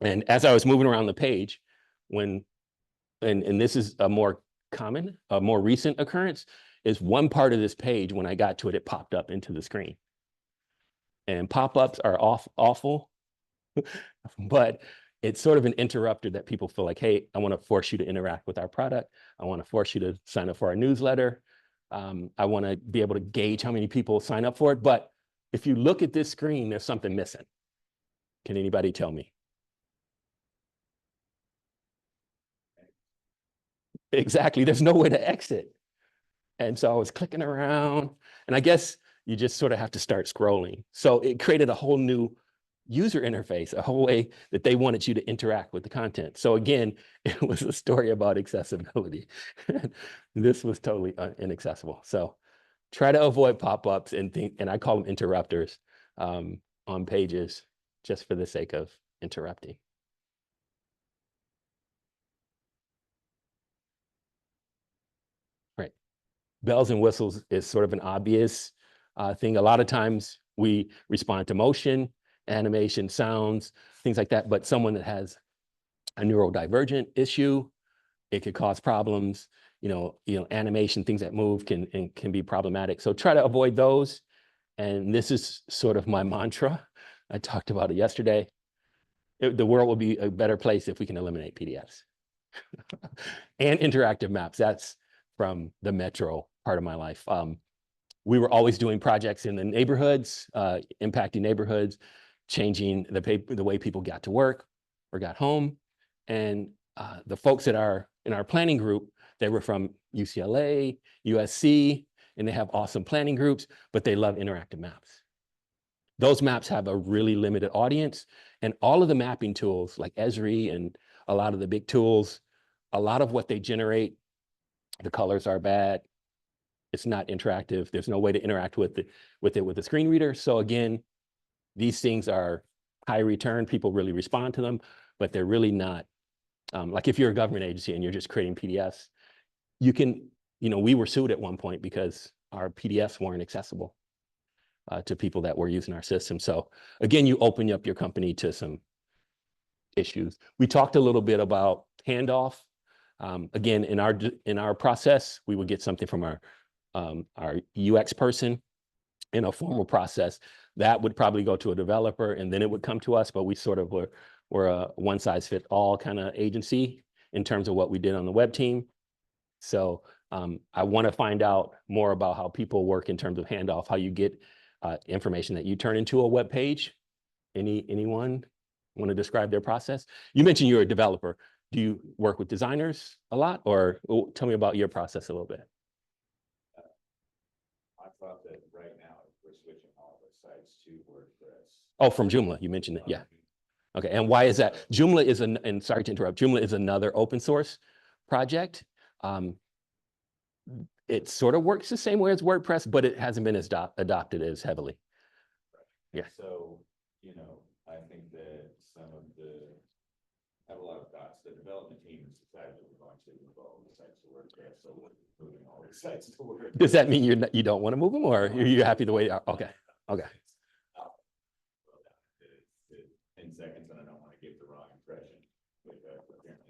And as I was moving around the page, and this is a more common, a more recent occurrence, is one part of this page, when I got to it, it popped up into the screen. And pop-ups are awful, but it's sort of an interrupter that people feel like, hey, I want to force you to interact with our product. I want to force you to sign up for our newsletter. I want to be able to gauge how many people sign up for it. But if you look at this screen, there's something missing. Can anybody tell me? Exactly. There's no way to exit. And so I was clicking around, and I guess you just sort of have to start scrolling. So it created a whole new user interface, a whole way that they wanted you to interact with the content. So again, it was a story about accessibility. This was totally inaccessible. So try to avoid pop-ups and I call them interrupters on pages, just for the sake of interrupting. Right. Bells and whistles is sort of an obvious thing. A lot of times we respond to motion, animation, sounds, things like that. But someone that has a neurodivergent issue, it could cause problems. Animation, things that move can be problematic. So try to avoid those. And this is sort of my mantra. I talked about it yesterday. The world will be a better place if we can eliminate PDFs and interactive maps. That's from the metro part of my life. We were always doing projects in the neighborhoods, impacting neighborhoods, changing the way people got to work or got home. And the folks that are in our planning group, they were from UCLA, USC, and they have awesome planning groups, but they love interactive maps. Those maps have a really limited audience, and all of the mapping tools like Esri and a lot of the big tools, a lot of what they generate, the colors are bad. It's not interactive. There's no way to interact with it with a screen reader. So again, these things are high return. People really respond to them, but they're really not. Like if you're a government agency and you're just creating PDFs, we were sued at one point because our PDFs weren't accessible to people that were using our system. So again, you open up your company to some issues. We talked a little bit about handoff. Again, in our process, we would get something from our UX person in a formal process. That would probably go to a developer and then it would come to us, but we sort of were a one-size-fits-all kind of agency in terms of what we did on the web team. So I want to find out more about how people work in terms of handoff, how you get information that you turn into a web page. Anyone want to describe their process? You mentioned you're a developer. Do you work with designers a lot, or tell me about your process a little bit? I thought that right now we're switching all of our sites to WordPress. Oh, from Joomla, you mentioned it, yeah. Okay, and why is that? Joomla is and sorry to interrupt, Joomla is another open source project. It sort of works the same way as WordPress, but it hasn't been as adopted as heavily. Yeah. So, I think that have a lot of thoughts. The development team has decided that we're going to move all the sites to WordPress, so we're moving all the sites to WordPress. Does that mean you don't want to move them, or you're happy the way they are? Okay, okay. 10 seconds, and I don't want to give the wrong impression.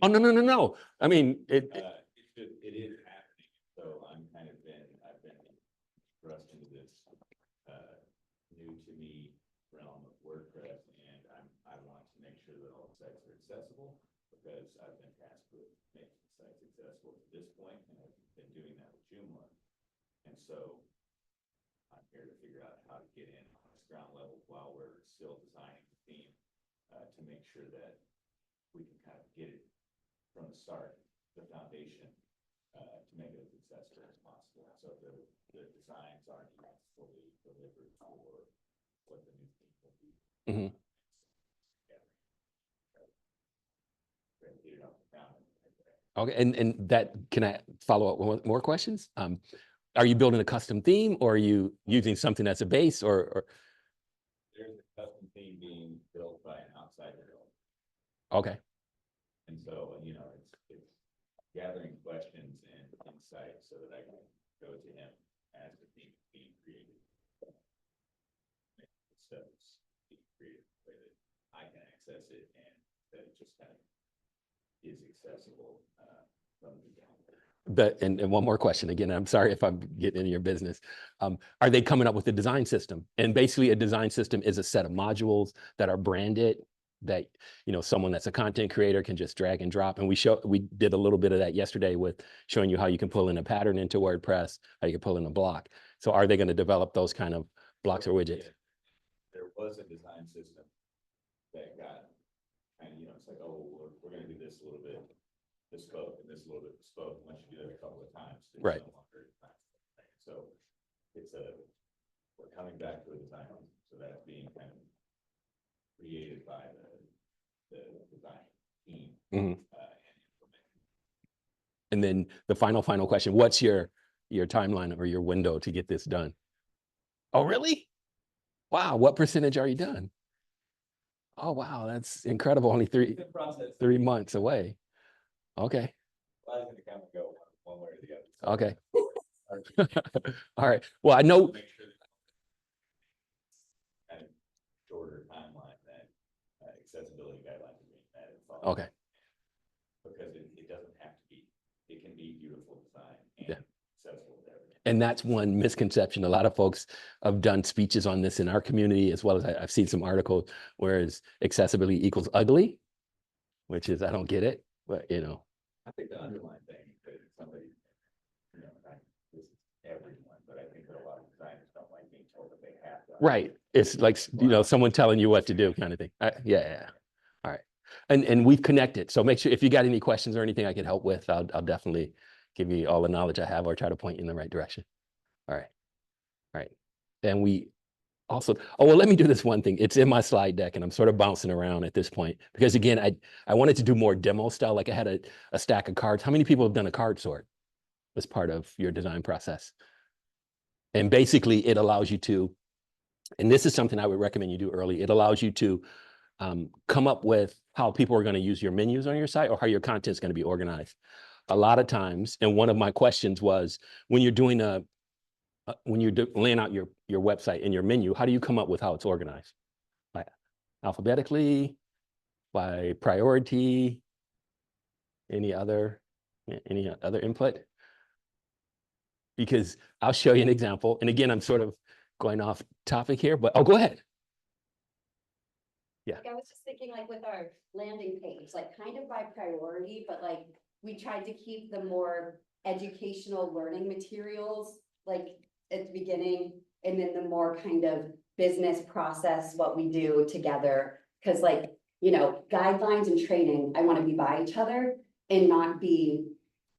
Oh, no. I mean, it is happening. So I've been thrust into this new to me realm of WordPress, and I want to make sure that all the sites are accessible, because I've been tasked with making the sites accessible to this point, and I've been doing that with Joomla. And so I'm here to figure out how to get in on this ground level while we're still designing the theme, to make sure that we can kind of get it from the start, the foundation, to make it as accessible as possible. So the designs aren't yet fully delivered for what the new theme will be. mm-hmm. Okay, and that, can I follow up with more questions? Are you building a custom theme, or are you using something that's a base, or? There's a custom theme being built by an outside developer. Okay. And so, it's gathering questions and insights so that I can go to him as the theme is being created. Make the steps being created so that I can access it and that it just kind of is accessible from the beginning. And one more question. Again, I'm sorry if I'm getting into your business. Are they coming up with a design system? And basically a design system is a set of modules that are branded that, you know, someone that's a content creator can just drag and drop. And we did a little bit of that yesterday with showing you how you can pull in a pattern into WordPress, how you can pull in a block. So are they going to develop those kind of blocks or widgets? Yeah. There was a design system that got kind of, you know, it's like, oh, we're going to do this a little bit bespoke and this a little bit bespoke. Once you do it a couple of times, it's right. no longer design. So we're coming back to a design, so that's being kind of created by the design team. Mm-hmm. And then the final question, what's your timeline or your window to get this done? Oh, really? Wow. What percentage are you done? Oh, wow. That's incredible. Only 3 months away. Okay. Well, going to come and go one way or the other. Okay. All right. Well, I know. Make sure kind of shorter timeline than accessibility guidelines are being met. Okay. Because it doesn't have to be. It can be beautiful design and accessible to everyone. And that's one misconception. A lot of folks have done speeches on this in our community, as well as I've seen some articles, whereas accessibility equals ugly, which is, I don't get it, but you know. I think the underlying thing that somebody, you know, this is everyone, but I think that a lot of designers don't like being told that they have to. Right. It's like, you know, someone telling you what to do kind of thing. Yeah. All right. And we've connected. So make sure if you got any questions or anything I can help with, I'll definitely give you all the knowledge I have or try to point you in the right direction. All right. All right. And we also, well, let me do this one thing. It's in my slide deck and I'm sort of bouncing around at this point because again, I wanted to do more demo style. Like I had a stack of cards. How many people have done a card sort as part of your design process? And basically it allows you to, and this is something I would recommend you do early. It allows you to come up with how people are going to use your menus on your site or how your content is going to be organized. A lot of times, and one of my questions was, when you're doing laying out your website and your menu, how do you come up with how it's organized? By alphabetically, by priority, any other input? Because I'll show you an example. And again, I'm sort of going off topic here, but go ahead. Yeah. I was just thinking like with our landing page, like kind of by priority, but like we tried to keep the more educational learning materials like at the beginning, and then the more kind of business process, what we do together. Cause like, you know, guidelines and training, I want to be by each other and not be,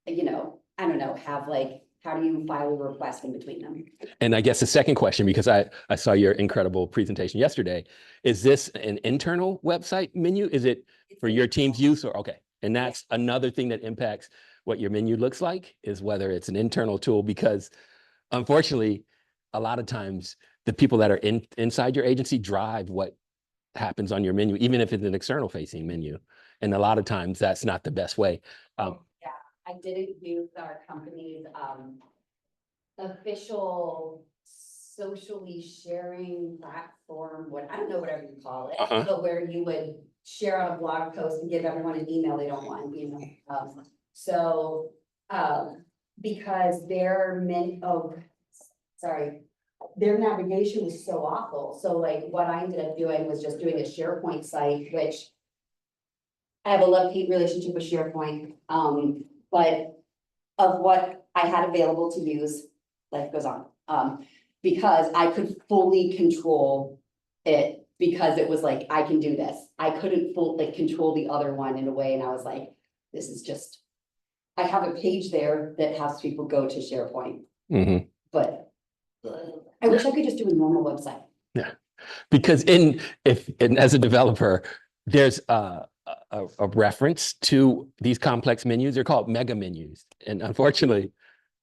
you know, I don't know, have like, how do you file a request in between them? And I guess the second question, because I saw your incredible presentation yesterday, is this an internal website menu? Is it for your team's use or okay? And that's another thing that impacts what your menu looks like, is whether it's an internal tool, because unfortunately, a lot of times the people that are inside your agency drive what happens on your menu, even if it's an external facing menu. And a lot of times that's not the best way. I didn't use our company's official socially sharing platform, I don't know, whatever you call it, but where you would share out a blog post and give everyone an email they don't want, you know. Because their navigation was so awful. So like what I ended up doing was just doing a SharePoint site, which I have a love-hate relationship with SharePoint. But of what I had available to use, life goes on, because I could fully control it, because it was like, I can do this. I couldn't fully control the other one in a way. And I was like, this is just, I have a page there that has people go to SharePoint, but I wish I could just do a normal website. Yeah, because as a developer, there's a reference to these complex menus. They're called mega menus. And unfortunately,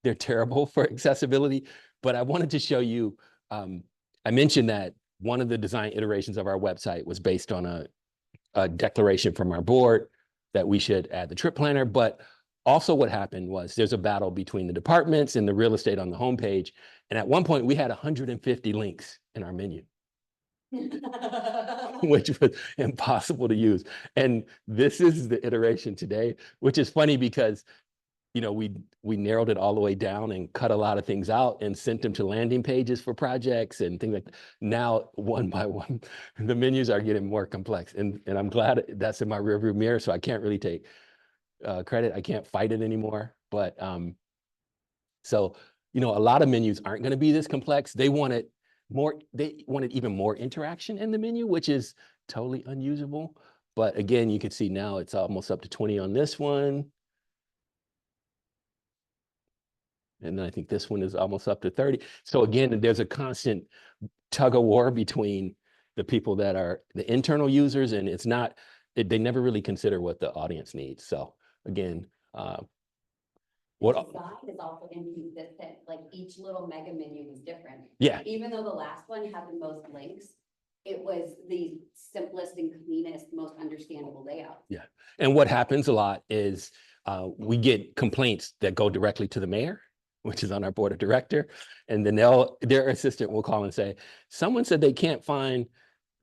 they're terrible for accessibility. But I wanted to show you, I mentioned that one of the design iterations of our website was based on a declaration from our board that we should add the trip planner. But also what happened was there's a battle between the departments and the real estate on the homepage. And at one point we had 150 links in our menu. which was impossible to use. And this is the iteration today, which is funny because, you know, we narrowed it all the way down and cut a lot of things out and sent them to landing pages for projects and things like that. Now, one by one, the menus are getting more complex. And I'm glad that's in my rearview mirror, so I can't really take credit. I can't fight it anymore. But so, you know, a lot of menus aren't going to be this complex. They wanted even more interaction in the menu, which is totally unusable. But again, you can see now it's almost up to 20 on this one. And then I think this one is almost up to 30. So again, there's a constant tug of war between the people that are the internal users, and it's not, they never really consider what the audience needs. So again, The design is also inconsistent, like each little mega menu was different. Yeah. Even though the last one had the most links, it was the simplest and cleanest, most understandable layout. Yeah. And what happens a lot is we get complaints that go directly to the mayor, which is on our board of director. And then their assistant will call and say, someone said they can't find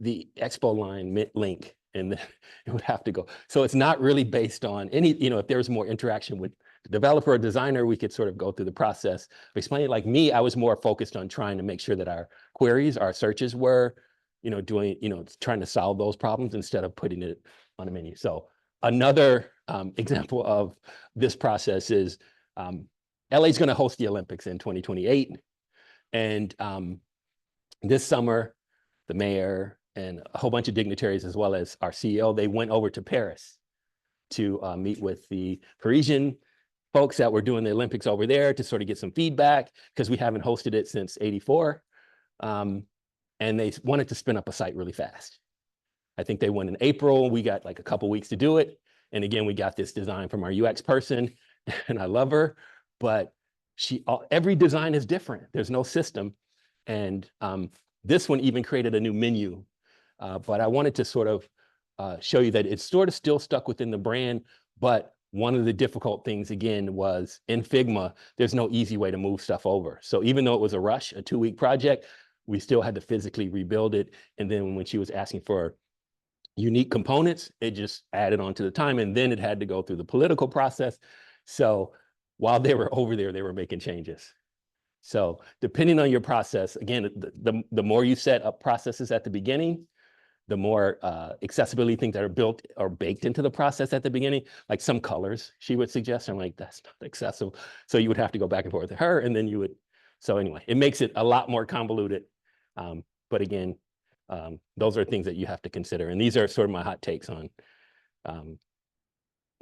the Expo line link, and it would have to go. So it's not really based on any, you know, if there's more interaction with the developer or designer, we could sort of go through the process of explaining. Like me, I was more focused on trying to make sure that our queries, our searches were, you know, doing, you know, trying to solve those problems instead of putting it on a menu. So another example of this process is LA is going to host the Olympics in 2028. And this summer, the mayor and a whole bunch of dignitaries, as well as our CEO, they went over to Paris to meet with the Parisian folks that were doing the Olympics over there to sort of get some feedback, because we haven't hosted it since '84. And they wanted to spin up a site really fast. I think they went in April. We got like a couple weeks to do it. And again, we got this design from our UX person, and I love her, but every design is different. There's no system. And this one even created a new menu. But I wanted to sort of show you that it's sort of still stuck within the brand, but one of the difficult things, again, was in Figma, there's no easy way to move stuff over. So even though it was a rush, a 2-week project, we still had to physically rebuild it. And then when she was asking for unique components, it just added on to the time. And then it had to go through the political process. So while they were over there, they were making changes. So depending on your process, again, the more you set up processes at the beginning, the more accessibility things that are built or baked into the process at the beginning, like some colors she would suggest. I'm like, that's not accessible. So you would have to go back and forth with her, and then you would. So anyway, it makes it a lot more convoluted. But again, those are things that you have to consider. And these are sort of my hot takes on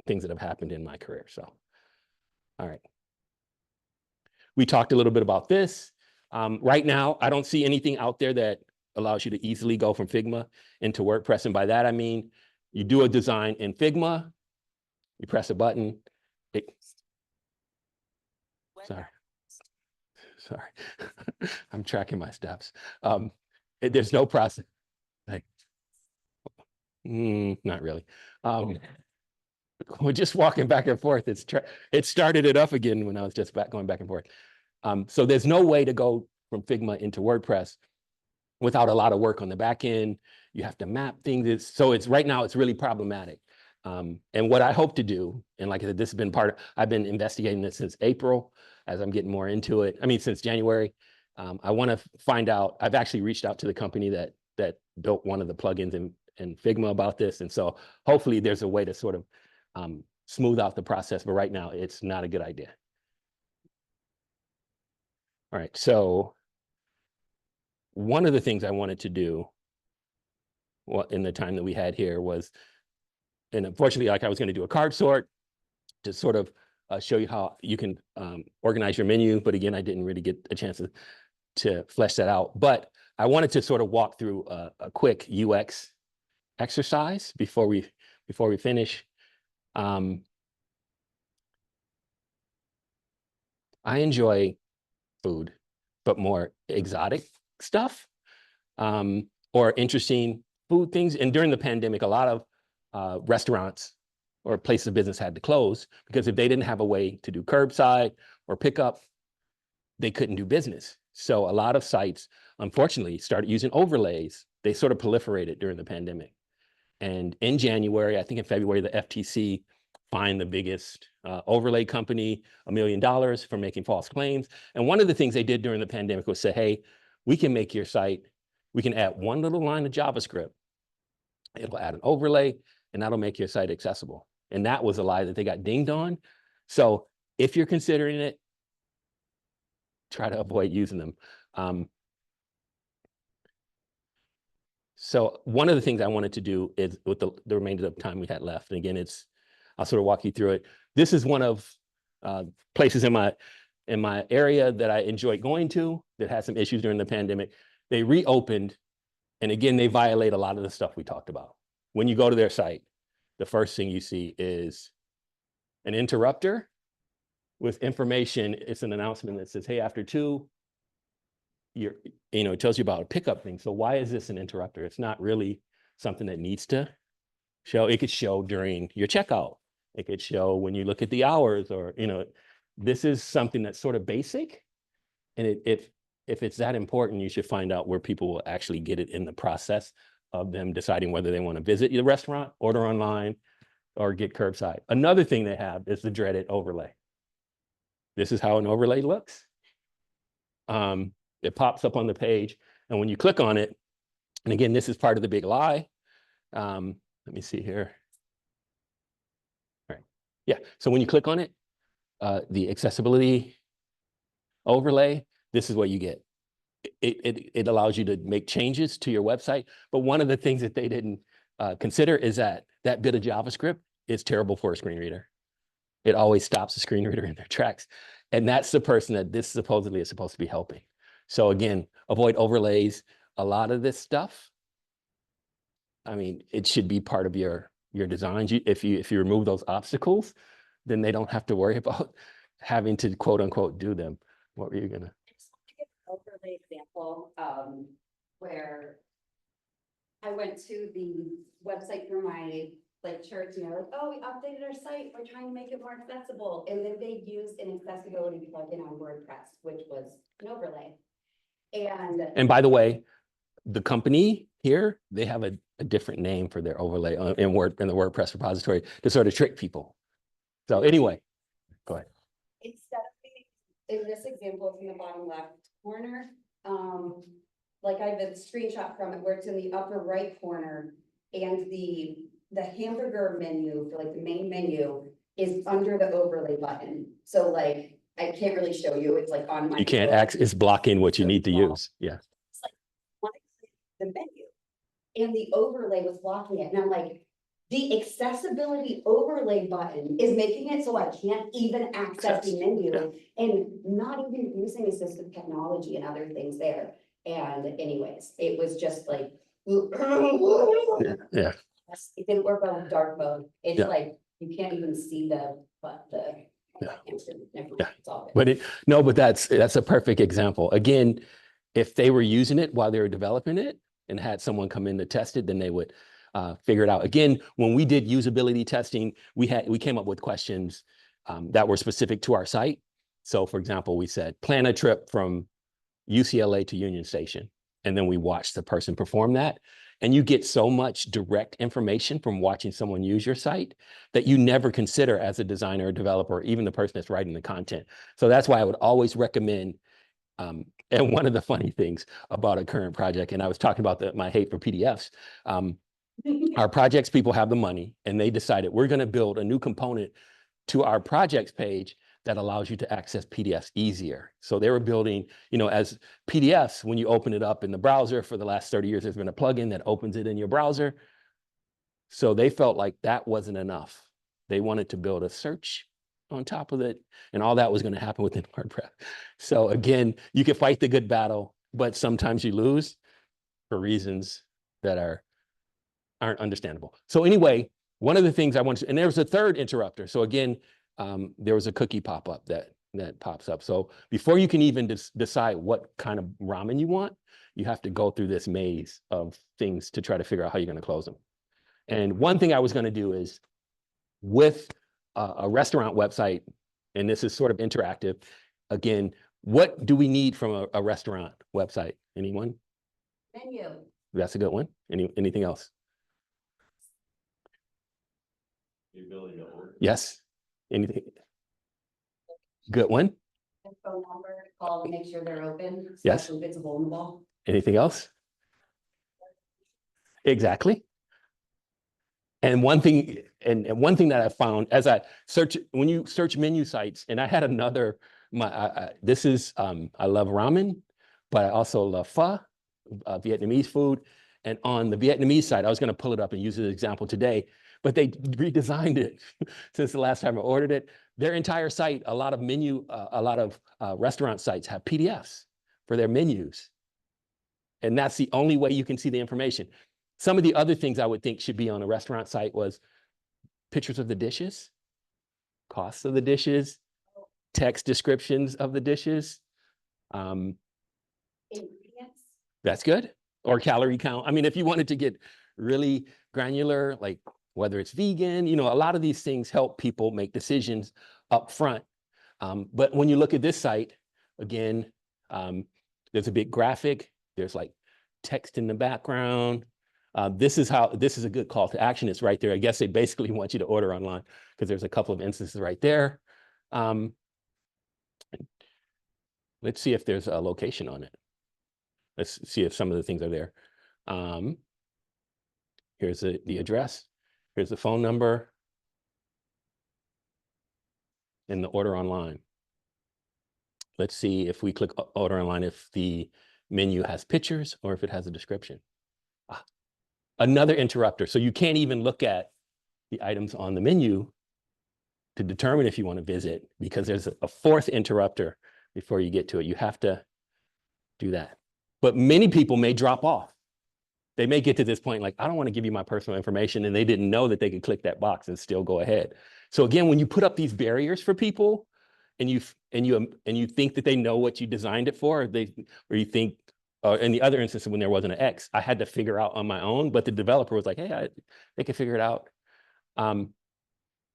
things that have happened in my career. So, all right. We talked a little bit about this. Right now, I don't see anything out there that allows you to easily go from Figma into WordPress. And by that, I mean, you do a design in Figma, you press a button. Sorry. I'm tracking my steps. There's no process. Like, not really. We're just walking back and forth. It started it up again when I was just going back and forth. So there's no way to go from Figma into WordPress without a lot of work on the back end. You have to map things. So right now it's really problematic. And what I hope to do, and like I said, this has been I've been investigating this since April as I'm getting more into it. I mean, since January. I want to find out, I've actually reached out to the company that built one of the plugins in Figma about this. And so hopefully there's a way to sort of smooth out the process, but right now it's not a good idea. All right, so one of the things I wanted to do in the time that we had here was, and unfortunately, like I was going to do a card sort to sort of show you how you can organize your menu. But again, I didn't really get a chance to flesh that out. But I wanted to sort of walk through a quick UX exercise before we finish. I enjoy food, but more exotic stuff or interesting food things. And during the pandemic, a lot of restaurants or places of business had to close because if they didn't have a way to do curbside or pickup, they couldn't do business. So a lot of sites, unfortunately, started using overlays They sort of proliferated during the pandemic. And in January, I think in February, the FTC fined the biggest overlay company $1 million for making false claims. And one of the things they did during the pandemic was say, hey, we can make your site, we can add one little line of JavaScript. It'll add an overlay, and that'll make your site accessible. And that was a lie that they got dinged on. So if you're considering it, try to avoid using them. So one of the things I wanted to do is with the remainder of the time we had left, and again, I'll sort of walk you through it. This is one of places in my area that I enjoyed going to that had some issues during the pandemic. They reopened, and again, they violate a lot of the stuff we talked about. When you go to their site, the first thing you see is an interrupter with information. It's an announcement that says, hey, after 2, it tells you about a pickup thing. So why is this an interrupter? It's not really something that needs to show. It could show during your checkout. It could show when you look at the hours, or, this is something that's sort of basic. And if it's that important, you should find out where people will actually get it in the process of them deciding whether they want to visit the restaurant, order online, or get curbside. Another thing they have is the dreaded overlay. This is how an overlay looks. It pops up on the page, and when you click on it, and again, this is part of the big lie. Let me see here. All right. Yeah, so when you click on it, the accessibility overlay, this is what you get. It allows you to make changes to your website, but one of the things that they didn't consider is that bit of JavaScript is terrible for a screen reader. It always stops the screen reader in their tracks. And that's the person that this supposedly is supposed to be helping. So again, avoid overlays. A lot of this stuff, I mean, it should be part of your designs. If you remove those obstacles, then they don't have to worry about having to quote unquote do them. What were you gonna? I just want to give an overlay example where I went to the website for my church, and they're like, oh, we updated our site, we're trying to make it more accessible. And then they used an accessibility plugin on WordPress, which was an overlay. And by the way, the company here, they have a different name for their overlay in the WordPress repository to sort of trick people. So anyway, go ahead. Instead of being, in this example, it's in the bottom left corner. I have a screenshot from it where it's in the upper right corner, and the hamburger menu for the main menu is under the overlay button. So I can't really show you. It's on my. You can't it's blocking what you need to use. Yeah. It's the menu, and the overlay was blocking it, and I'm like, the accessibility overlay button is making it so I can't even access the menu, and not even using assistive technology and other things there. And anyways, it was just yeah. It didn't work on dark mode. It's you can't even see the. Yeah. It's all good. But that's a perfect example. Again, if they were using it while they were developing it and had someone come in to test it, then they would figure it out. Again, when we did usability testing, we came up with questions that were specific to our site. So for example, we said, plan a trip from UCLA to Union Station. And then we watched the person perform that. And you get so much direct information from watching someone use your site that you never consider as a designer or developer, or even the person that's writing the content. So that's why I would always recommend, and one of the funny things about a current project, and I was talking about my hate for PDFs, our projects people have the money, and they decided we're gonna build a new component to our projects page that allows you to access PDFs easier. So they were building, as PDFs, when you open it up in the browser, for the last 30 years, there's been a plugin that opens it in your browser. So they felt like that wasn't enough. They wanted to build a search on top of it, and all that was going to happen within WordPress. So again, you can fight the good battle, but sometimes you lose for reasons that aren't understandable. So anyway, one of the things I wanted to, and there was a third interrupter. So again, there was a cookie pop-up that pops up. So before you can even decide what kind of ramen you want, you have to go through this maze of things to try to figure out how you're going to close them. And one thing I was going to do is with a restaurant website, and this is sort of interactive. Again, what do we need from a restaurant website? Anyone? Menu. That's a good one. Anything else? The ability to order. Yes. Anything? Good one. Phone number, call to make sure they're open, Yes. especially if it's vulnerable. Anything else? Exactly. And one thing, and one thing that I found as I search, when you search menu sites, and I had another, this is, I love ramen, but I also love pho, Vietnamese food. And on the Vietnamese side, I was going to pull it up and use it as an example today, but they redesigned it since the last time I ordered it. Their entire site, a lot of restaurant sites have PDFs for their menus. And that's the only way you can see the information. Some of the other things I would think should be on a restaurant site was pictures of the dishes, costs of the dishes, text descriptions of the dishes. Ingredients. That's good. Or calorie count. I mean, if you wanted to get really granular, like whether it's vegan, you know, a lot of these things help people make decisions up front. But when you look at this site, again, there's a big graphic. There's like text in the background. This is a good call to action. It's right there. I guess they basically want you to order online because there's a couple of instances right there. Let's see if there's a location on it. Let's see if some of the things are there. Here's the address. Here's the phone number. And the order online. Let's see if we click order online, if the menu has pictures or if it has a description. Another interrupter. So you can't even look at the items on the menu to determine if you want to visit because there's a fourth interrupter before you get to it. You have to do that. But many people may drop off. They may get to this point like, I don't want to give you my personal information, and they didn't know that they could click that box and still go ahead. So again, when you put up these barriers for people and you think that they know what you designed it for, or you think, in the other instance when there wasn't an X, I had to figure out on my own, but the developer was like, hey, they can figure it out.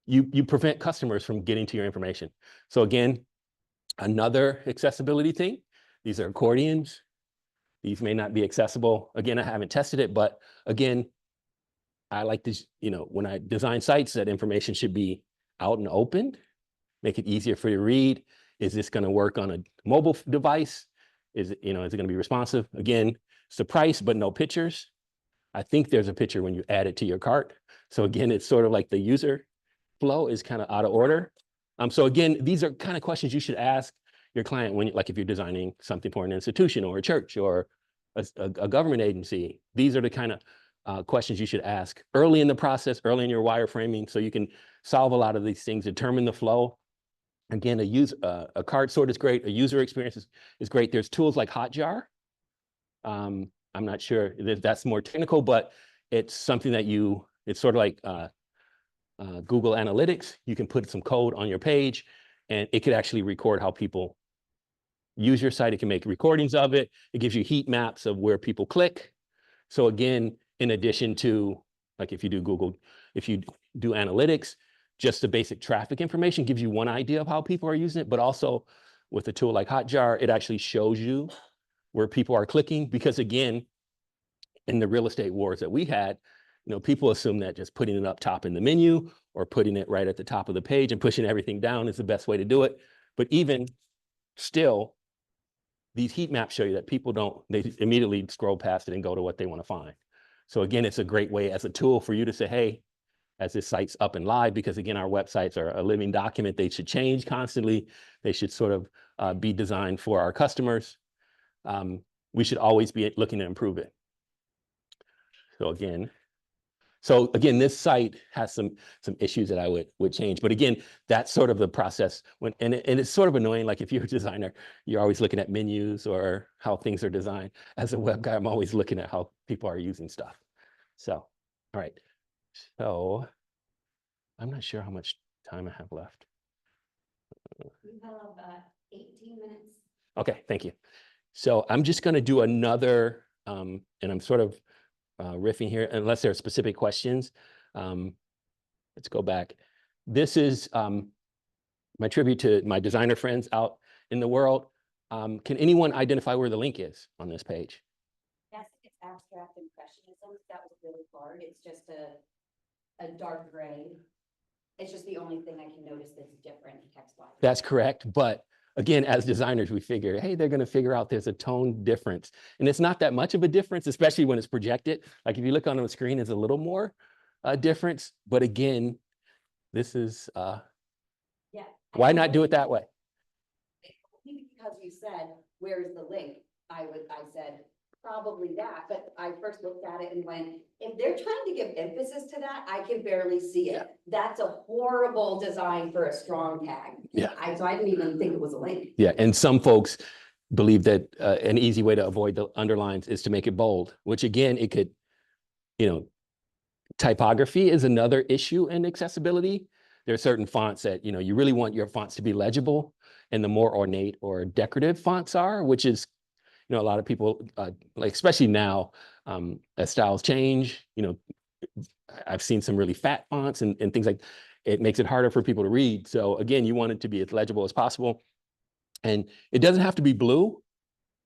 You prevent customers from getting to your information. So again, another accessibility thing, these are accordions. These may not be accessible. Again, I haven't tested it, but again, I like to, you know, when I design sites, that information should be out and open, make it easier for you to read. Is this going to work on a mobile device? Is it going to be responsive? Again, it's the price, but no pictures. I think there's a picture when you add it to your cart. So again, it's sort of like the user flow is kind of out of order. So again, these are kind of questions you should ask your client when, like, if you're designing something for an institution or a church or a government agency. These are the kind of questions you should ask early in the process, early in your wireframing, so you can solve a lot of these things, determine the flow. Again, a cart sort is great. A user experience is great. There's tools like Hotjar. I'm not sure if that's more technical, but it's something that it's sort of like Google Analytics. You can put some code on your page and it could actually record how people use your site. It can make recordings of it. It gives you heat maps of where people click. So again, in addition to, like, if you do analytics, just the basic traffic information gives you one idea of how people are using it, but also with a tool like Hotjar, it actually shows you where people are clicking, because again, in the real estate wars that we had, people assume that just putting it up top in the menu or putting it right at the top of the page and pushing everything down is the best way to do it. But even still, these heat maps show you that people they immediately scroll past it and go to what they want to find. So again, it's a great way as a tool for you to say, hey, as this site's up and live, because again, our websites are a living document. They should change constantly. They should sort of be designed for our customers. We should always be looking to improve it. So again, this site has some issues that I would change. But again, that's sort of the process. And it's sort of annoying. Like if you're a designer, you're always looking at menus or how things are designed. As a web guy, I'm always looking at how people are using stuff. So, all right. So I'm not sure how much time I have left. You have 18 minutes. Okay, thank you. So I'm just going to do another, and I'm sort of riffing here, unless there are specific questions. Let's go back. This is my tribute to my designer friends out in the world. Can anyone identify where the link is on this page? Yes, it's abstract and sense that was really hard. It's just a dark gray. It's just the only thing I can notice that's different text-wise. That's correct. But again, as designers, we figure, hey, they're going to figure out there's a tone difference. And it's not that much of a difference, especially when it's projected. Like if you look on the screen, it's a little more difference. But again, this is, Yeah. why not do it that way? Because you said, where's the link? I said, probably that, but I first looked at it and went, if they're trying to give emphasis to that, I can barely see it. That's a horrible design for a strong tag. Yeah. So I didn't even think it was a link. Yeah. And some folks believe that an easy way to avoid the underlines is to make it bold, which again, it could, typography is another issue in accessibility. There are certain fonts that, you really want your fonts to be legible, and the more ornate or decorative fonts are, which is, a lot of people, like, especially now, as styles change, I've seen some really fat fonts and things like, it makes it harder for people to read. So again, you want it to be as legible as possible. And it doesn't have to be blue.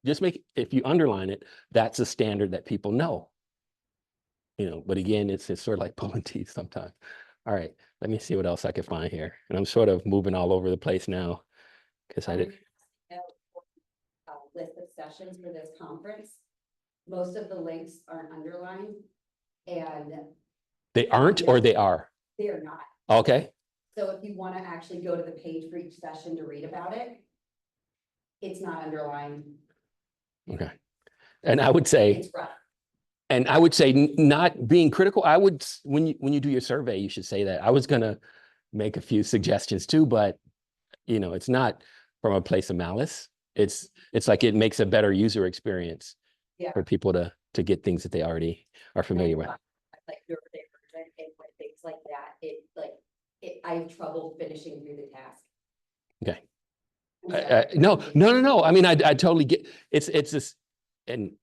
Just if you underline it, that's a standard that people know. But again, it's sort of like pulling teeth sometimes. All right, let me see what else I can find here. And I'm sort of moving all over the place now because I did. List of sessions for this conference. Most of the links aren't underlined, and They aren't, or they are? they are not. Okay. So if you want to actually go to the page for each session to read about it, it's not underlined. Okay. And I would say, It's rough. and I would say not being critical, I would, when you do your survey, you should say that. I was going to make a few suggestions too, but it's not from a place of malice. It's like it makes a better user experience for people to get things that they already are familiar with. Like your version and when things like that, I have trouble finishing through the task. Okay. No. I mean, I totally get it's just, and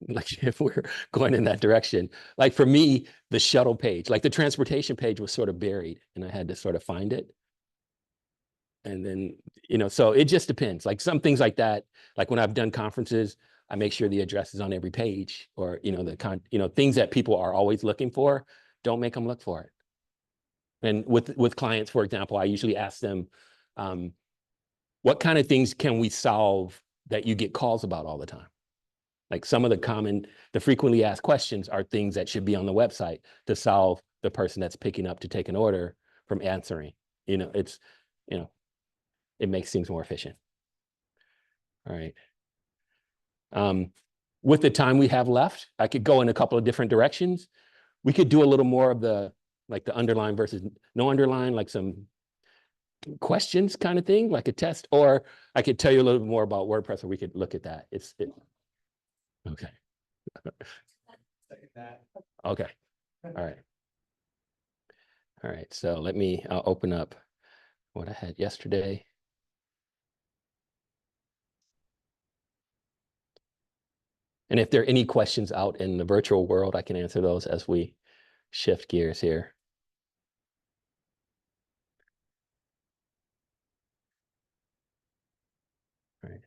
like if we're going in that direction, like for me, the shuttle page, like the transportation page was sort of buried and I had to sort of find it. And then, so it just depends. Like some things like that, like when I've done conferences, I make sure the address is on every page, or, things that people are always looking for, don't make them look for it. And with clients, for example, I usually ask them, what kind of things can we solve that you get calls about all the time? Like some of the frequently asked questions are things that should be on the website to solve the person that's picking up to take an order from answering. It makes things more efficient. All right. With the time we have left, I could go in a couple of different directions. We could do a little more of the underline versus no underline, like some questions kind of thing, like a test, or I could tell you a little bit more about WordPress, or we could look at that. Okay. Okay. All right. So let me open up what I had yesterday. And if there are any questions out in the virtual world, I can answer those as we shift gears here. All right.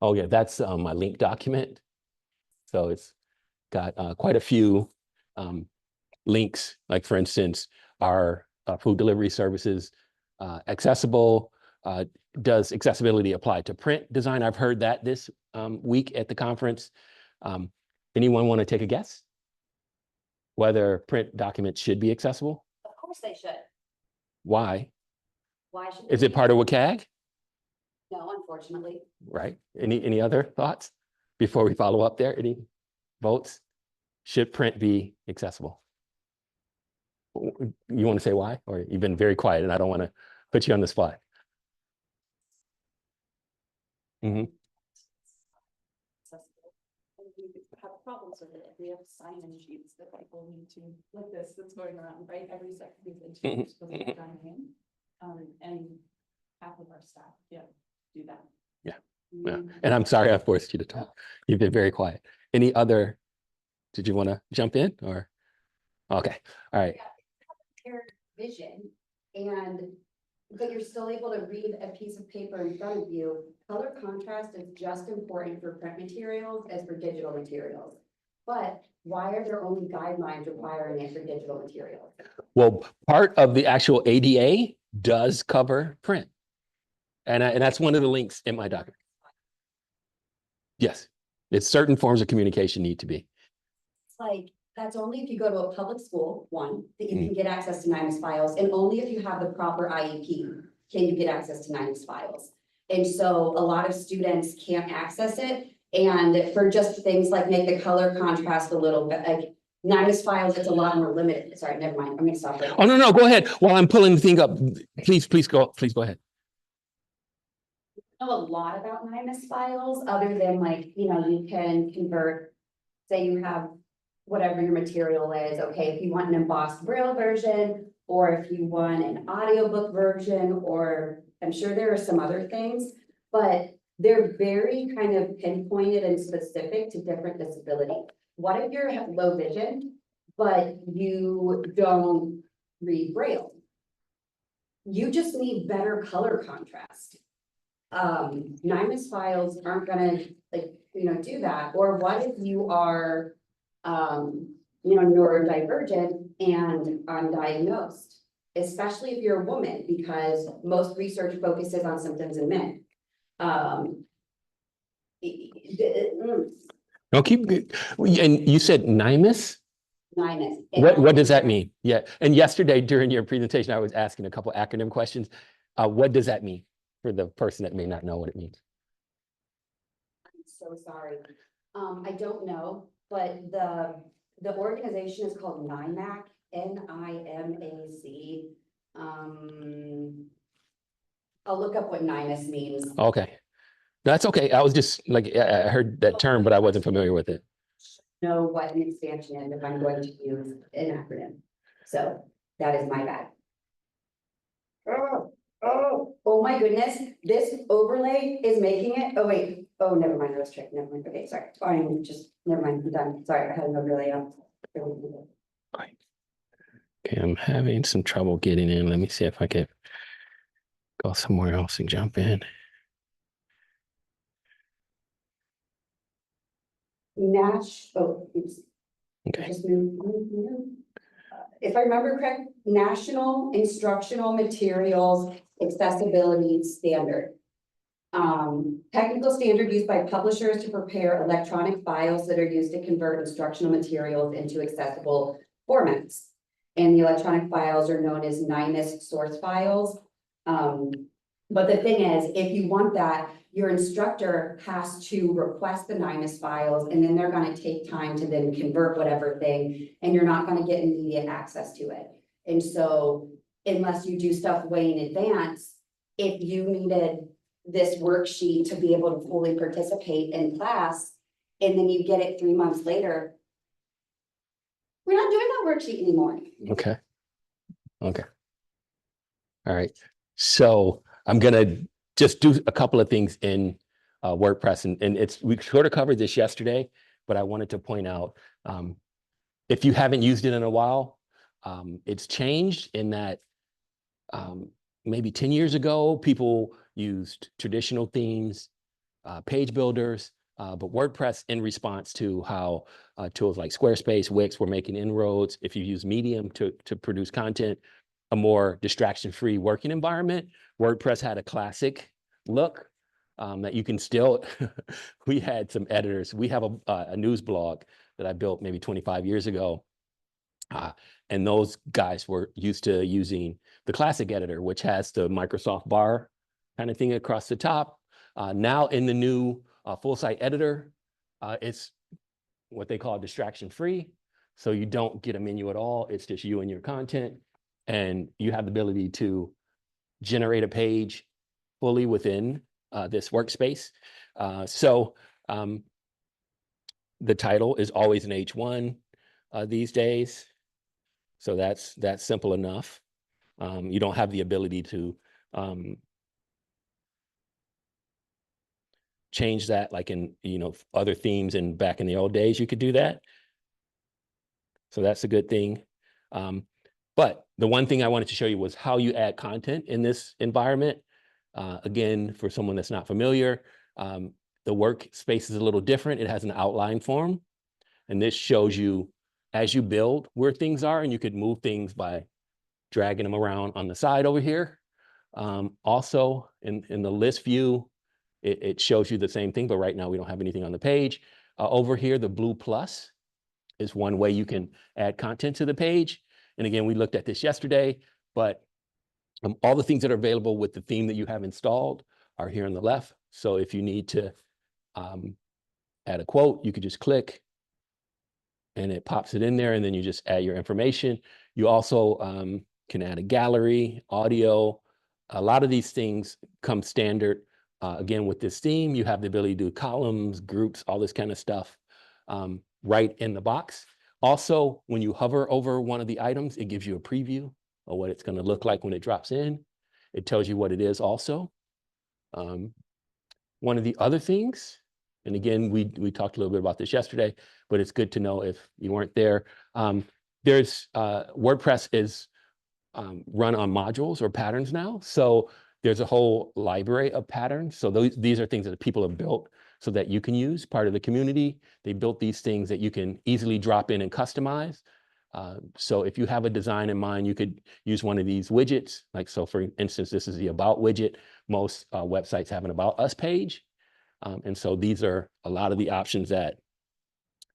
Oh yeah, that's my link document. So it's got quite a few links, like for instance, our food delivery services accessible. Does accessibility apply to print design? I've heard that this week at the conference. Anyone want to take a guess whether print documents should be accessible? Of course they should. Why? Why should Is it part of WCAG? No, unfortunately. Right. Any other thoughts before we follow up there? Any votes? Should print be accessible? You want to say why? Or you've been very quiet and I don't want to put you on the spot. Mm-hmm. We have problems with it. We have sign-in sheets that people need to, like this, that's going around, right? Every second we've been supposed to be signing in. And half of our staff can't do that. Yeah. And I'm sorry I forced you to talk. You've been very quiet. Any other, did you want to jump in or? Okay, all right. Vision, and but you're still able to read a piece of paper in front of you. Color contrast is just important for print materials as for digital materials. But why are there only guidelines requiring it for digital materials? Well, part of the actual ADA does cover print. And that's one of the links in my document. Yes, it's certain forms of communication need to be. It's like, that's only if you go to a public school, one, that you can get access to NIMS files, and only if you have the proper IEP can you get access to NIMS files. And so a lot of students can't access it, and for just things like make the color contrast a little bit, like NIMS files, it's a lot more limited. Sorry, never mind, I'm gonna stop right Oh, now. no, go ahead. While I'm pulling the thing up, please go ahead. Know a lot about NIMS files, other than like, you can convert, say you have whatever your material is, okay, if you want an embossed braille version, or if you want an audiobook version, or I'm sure there are some other things, but they're very kind of pinpointed and specific to different disabilities. What if you're low vision, but you don't read braille? You just need better color contrast. NIMS files aren't gonna do that. Or what if you are, neurodivergent and undiagnosed? Especially if you're a woman, because most research focuses on symptoms in men. No, and you said NIMS? NIMS. What does that mean? Yeah, and yesterday during your presentation, I was asking a couple acronym questions. What does that mean for the person that may not know what it means? I'm so sorry. I don't know, but the organization is called NIMAC, NIMAC. I'll look up what NIMS means. Okay, that's okay. I was just like, I heard that term, but I wasn't familiar with it. Know what an expansion is if I'm going to use an acronym. So that is my bad. Oh my goodness, this overlay is making it, oh wait, oh, never mind, I was tricked, never mind, okay, sorry, I'm just, never mind, I'm done, sorry, I had an overlay up. Okay, I'm having some trouble getting in. Let me see if I can go somewhere else and jump in. Oops. Okay. Just move. If I remember correct, National Instructional Materials Accessibility Standard. Technical standard used by publishers to prepare electronic files that are used to convert instructional materials into accessible formats. And the electronic files are known as NIMS source files. But the thing is, if you want that, your instructor has to request the NIMS files, and then they're going to take time to then convert whatever thing, and you're not going to get immediate access to it. And so unless you do stuff way in advance, if you needed this worksheet to be able to fully participate in class, and then you get it 3 months later, we're not doing that worksheet anymore. Okay. All right. So I'm gonna just do a couple of things in WordPress, and we sort of covered this yesterday, but I wanted to point out, if you haven't used it in a while, it's changed in that maybe 10 years ago, people used traditional themes, page builders, but WordPress, in response to how tools like Squarespace, Wix were making inroads, if you use Medium to produce content, a more distraction-free working environment, WordPress had a classic look that you can still, we had some editors. We have a news blog that I built maybe 25 years ago. And those guys were used to using the classic editor, which has the Microsoft bar kind of thing across the top. Now in the new full site editor, it's what they call distraction-free. So you don't get a menu at all. It's just you and your content. And you have the ability to generate a page fully within this workspace. So the title is always an H1 these days. So that's simple enough. You don't have the ability to change that like in other themes, and back in the old days you could do that. So that's a good thing. But the one thing I wanted to show you was how you add content in this environment. Again, for someone that's not familiar, the workspace is a little different. It has an outline form. And this shows you as you build where things are, and you could move things by dragging them around on the side over here. Also in the list view, it shows you the same thing, but right now we don't have anything on the page. Over here, the blue plus is one way you can add content to the page. And again, we looked at this yesterday, but all the things that are available with the theme that you have installed are here on the left. So if you need to add a quote, you could just click and it pops it in there, and then you just add your information. You also can add a gallery, audio. A lot of these things come standard. Again, with this theme, you have the ability to do columns, groups, all this kind of stuff right in the box. Also, when you hover over one of the items, it gives you a preview of what it's going to look like when it drops in. It tells you what it is also. One of the other things, and again, we talked a little bit about this yesterday, but it's good to know if you weren't there. There's WordPress is run on modules or patterns now. So there's a whole library of patterns. So these are things that people have built so that you can use, part of the community. They built these things that you can easily drop in and customize. So if you have a design in mind, you could use one of these widgets. Like, so for instance, this is the About widget. Most websites have an About Us page. And so these are a lot of the options that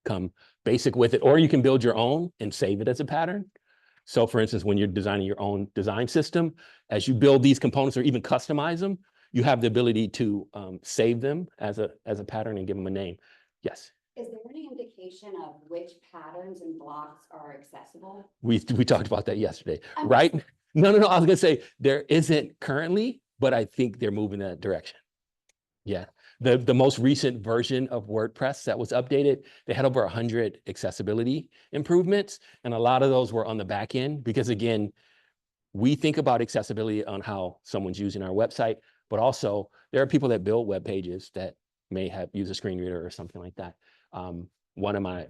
come basic with it, or you can build your own and save it as a pattern. So for instance, when you're designing your own design system, as you build these components or even customize them, you have the ability to save them as a pattern and give them a name. Yes. Is there any indication of which patterns and blocks are accessible? We talked about that yesterday, I'm right? just- No. I was gonna say there isn't currently, but I think they're moving that direction. Yeah. The most recent version of WordPress that was updated, they had over 100 accessibility improvements, and a lot of those were on the back end because, again, we think about accessibility on how someone's using our website, but also there are people that build web pages that may have use a screen reader or something like that. One of my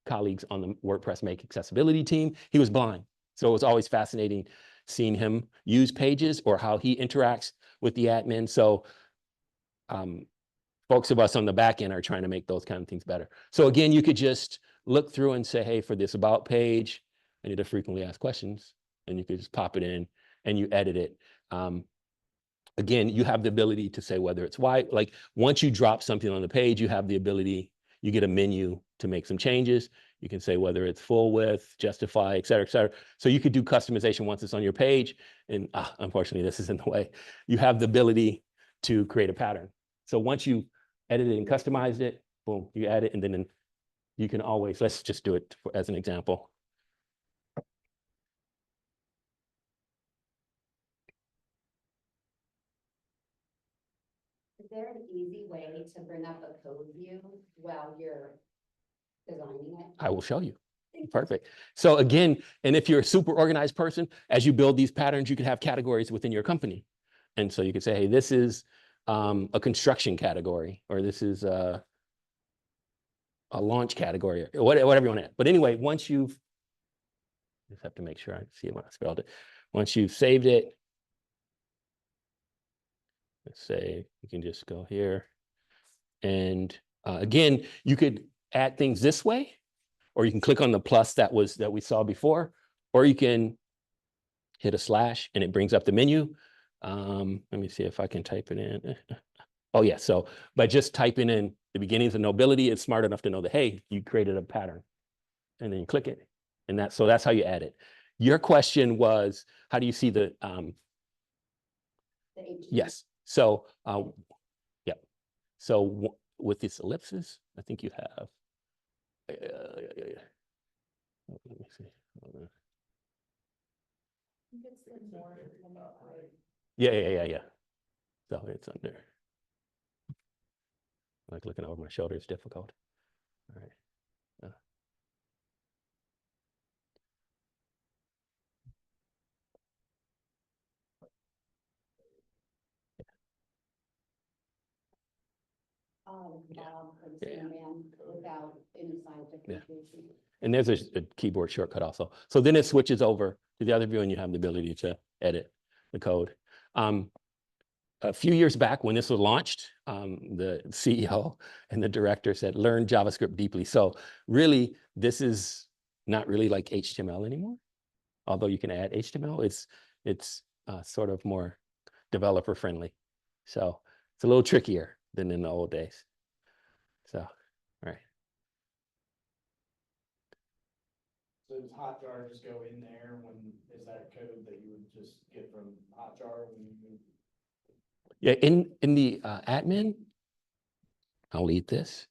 colleagues on the WordPress Make Accessibility team, he was blind. So it was always fascinating seeing him use pages or how he interacts with the admin. So folks of us on the back end are trying to make those kind of things better. So again, you could just look through and say, hey, for this About page, I need to frequently ask questions, and you could just pop it in and you edit it. Again, you have the ability to say whether it's white. Like once you drop something on the page, you have the ability, you get a menu to make some changes. You can say whether it's full width, justify, et cetera, et cetera. So you could do customization once it's on your page. And unfortunately, this is in the way. You have the ability to create a pattern. So once you edited and customized it, boom, you add it, and then you can always, let's just do it as an example. Is there an easy way to bring up a code view while you're designing it? I will show you. Perfect. So again, and if you're a super organized person, as you build these patterns, you can have categories within your company. And so you could say, hey, this is a construction category, or this is a launch category, or whatever you want to add. But anyway, once you've, just have to make sure I see when I spelled it. Once you've saved it, let's say you can just go here. And again, you could add things this way, or you can click on the plus that we saw before, or you can hit a slash and it brings up the menu. Let me see if I can type it in. Oh yeah, so by just typing in the beginnings of nobility, it's smart enough to know that, hey, you created a pattern, and then you click it. And so that's how you add it. Your question was, how do you see the yes. So, yeah. So with this ellipsis, I think you have, let me see. Yeah. So it's under. Like looking over my shoulder is difficult. All right. For the Yeah. same man without any sign of differentiation. And there's a keyboard shortcut also. So then it switches over to the other view and you have the ability to edit the code. A few years back when this was launched, the CEO and the director said, learn JavaScript deeply. So really, this is not really like HTML anymore. Although you can add HTML, it's sort of more developer friendly. So it's a little trickier than in the old days. So, all right. So does Hotjar just go in there when, is that code that you would just get from Hotjar when you move? Yeah, in the admin, I'll leave this.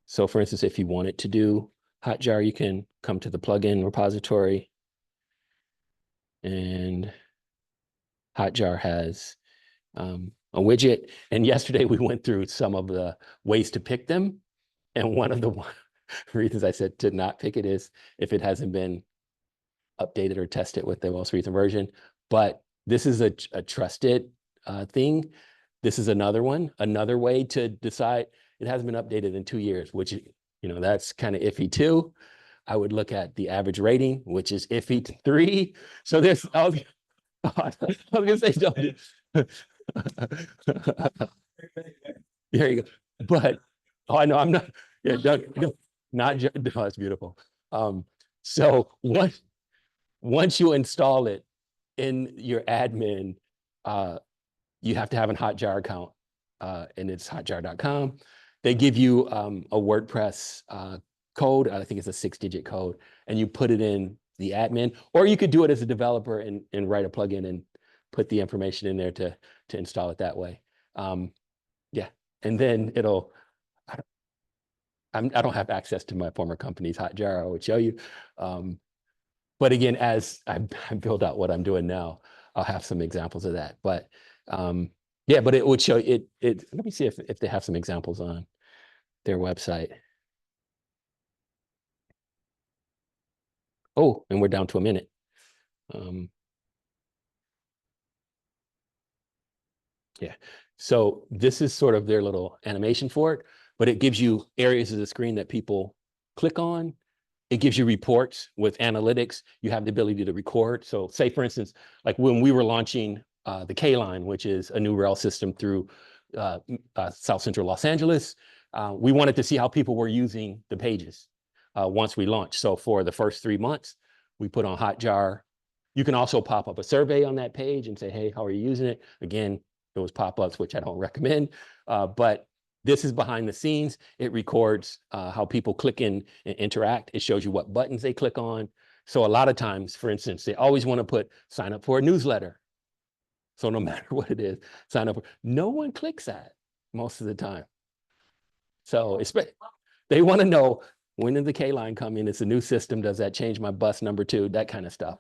So for instance, if you wanted to do Hotjar, you can come to the plugin repository, and Hotjar has a widget. And yesterday we went through some of the ways to pick them. And one of the reasons I said to not pick it is if it hasn't been updated or tested with the most recent version. But this is a trusted thing. This is another one, another way to decide. It hasn't been updated in 2 years, which, you know, that's kind of iffy too. I would look at the average rating, which is iffy to 3. So there's, I was gonna say, don't. There you go. But, oh, I know, I'm not, yeah, not, no, that's beautiful. So once you install it in your admin, you have to have a Hotjar account, and it's hotjar.com. They give you a WordPress code. I think it's a 6-digit code, and you put it in the admin, or you could do it as a developer and write a plugin and put the information in there to install it that way. Yeah, and then it'll. I don't have access to my former company's Hotjar. I would show you. But again, as I build out what I'm doing now, I'll have some examples of that. But yeah, but it would show it. Let me see if they have some examples on their website. Oh, and we're down to a minute. Yeah, so this is sort of their little animation for it, but it gives you areas of the screen that people click on. It gives you reports with analytics. You have the ability to record. So say, for instance, like when we were launching the K line, which is a new rail system through South Central Los Angeles, we wanted to see how people were using the pages once we launched. So for the first 3 months, we put on Hotjar. You can also pop up a survey on that page and say, hey, how are you using it? Again, those pop-ups, which I don't recommend, but this is behind the scenes. It records how people click in and interact. It shows you what buttons they click on. So a lot of times, for instance, they always want to put sign up for a newsletter. So no matter what it is, sign up. No one clicks that most of the time. So they want to know, when did the K line come in? It's a new system. Does that change my bus number 2? That kind of stuff.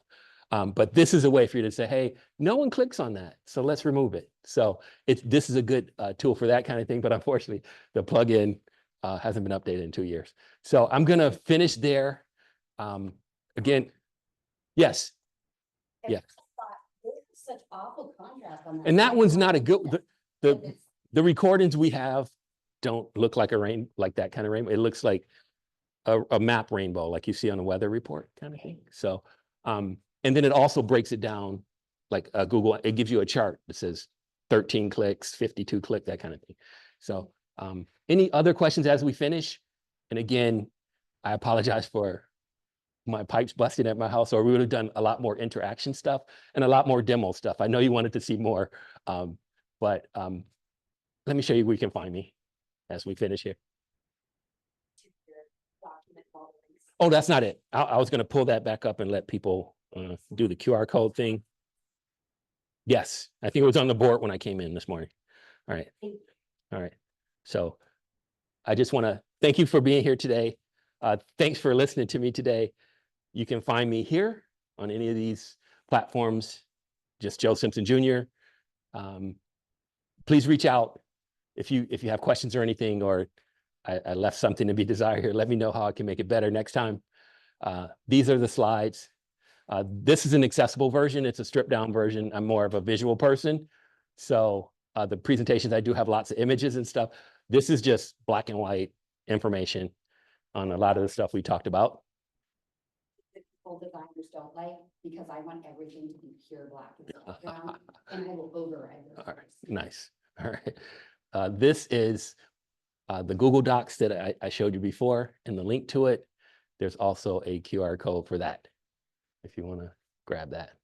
But this is a way for you to say, hey, no one clicks on that, so let's remove it. So this is a good tool for that kind of thing, but unfortunately, the plugin hasn't been updated in 2 years. So I'm gonna finish there. Again, yes. Yeah. Such awful contrast on that. And that one's not a good, the recordings we have don't look like like that kind of rainbow. It looks like a map rainbow, like you see on a weather report kind of thing. So, and then it also breaks it down like Google, it gives you a chart that says 13 clicks, 52 click, that kind of thing. So any other questions as we finish? And again, I apologize for my pipes busting at my house, or we would have done a lot more interaction stuff and a lot more demo stuff. I know you wanted to see more, but let me show you where you can find me as we finish here. Oh, that's not it. I was going to pull that back up and let people do the QR code thing. Yes, I think it was on the board when I came in this morning. All right. All right. So I just want to thank you for being here today. Thanks for listening to me today. You can find me here on any of these platforms, just Joe Simpson Jr. Please reach out if you have questions or anything, or I left something to be desired here. Let me know how I can make it better next time. These are the slides. This is an accessible version. It's a stripped down version. I'm more of a visual person. So the presentations, I do have lots of images and stuff. This is just black and white information on a lot of the stuff we talked about. that people designers don't like, because I want everything to be pure black and background, and I will override their All right, colors. nice. All right. This is the Google Docs that I showed you before and the link to it. There's also a QR code for that if you want to grab that.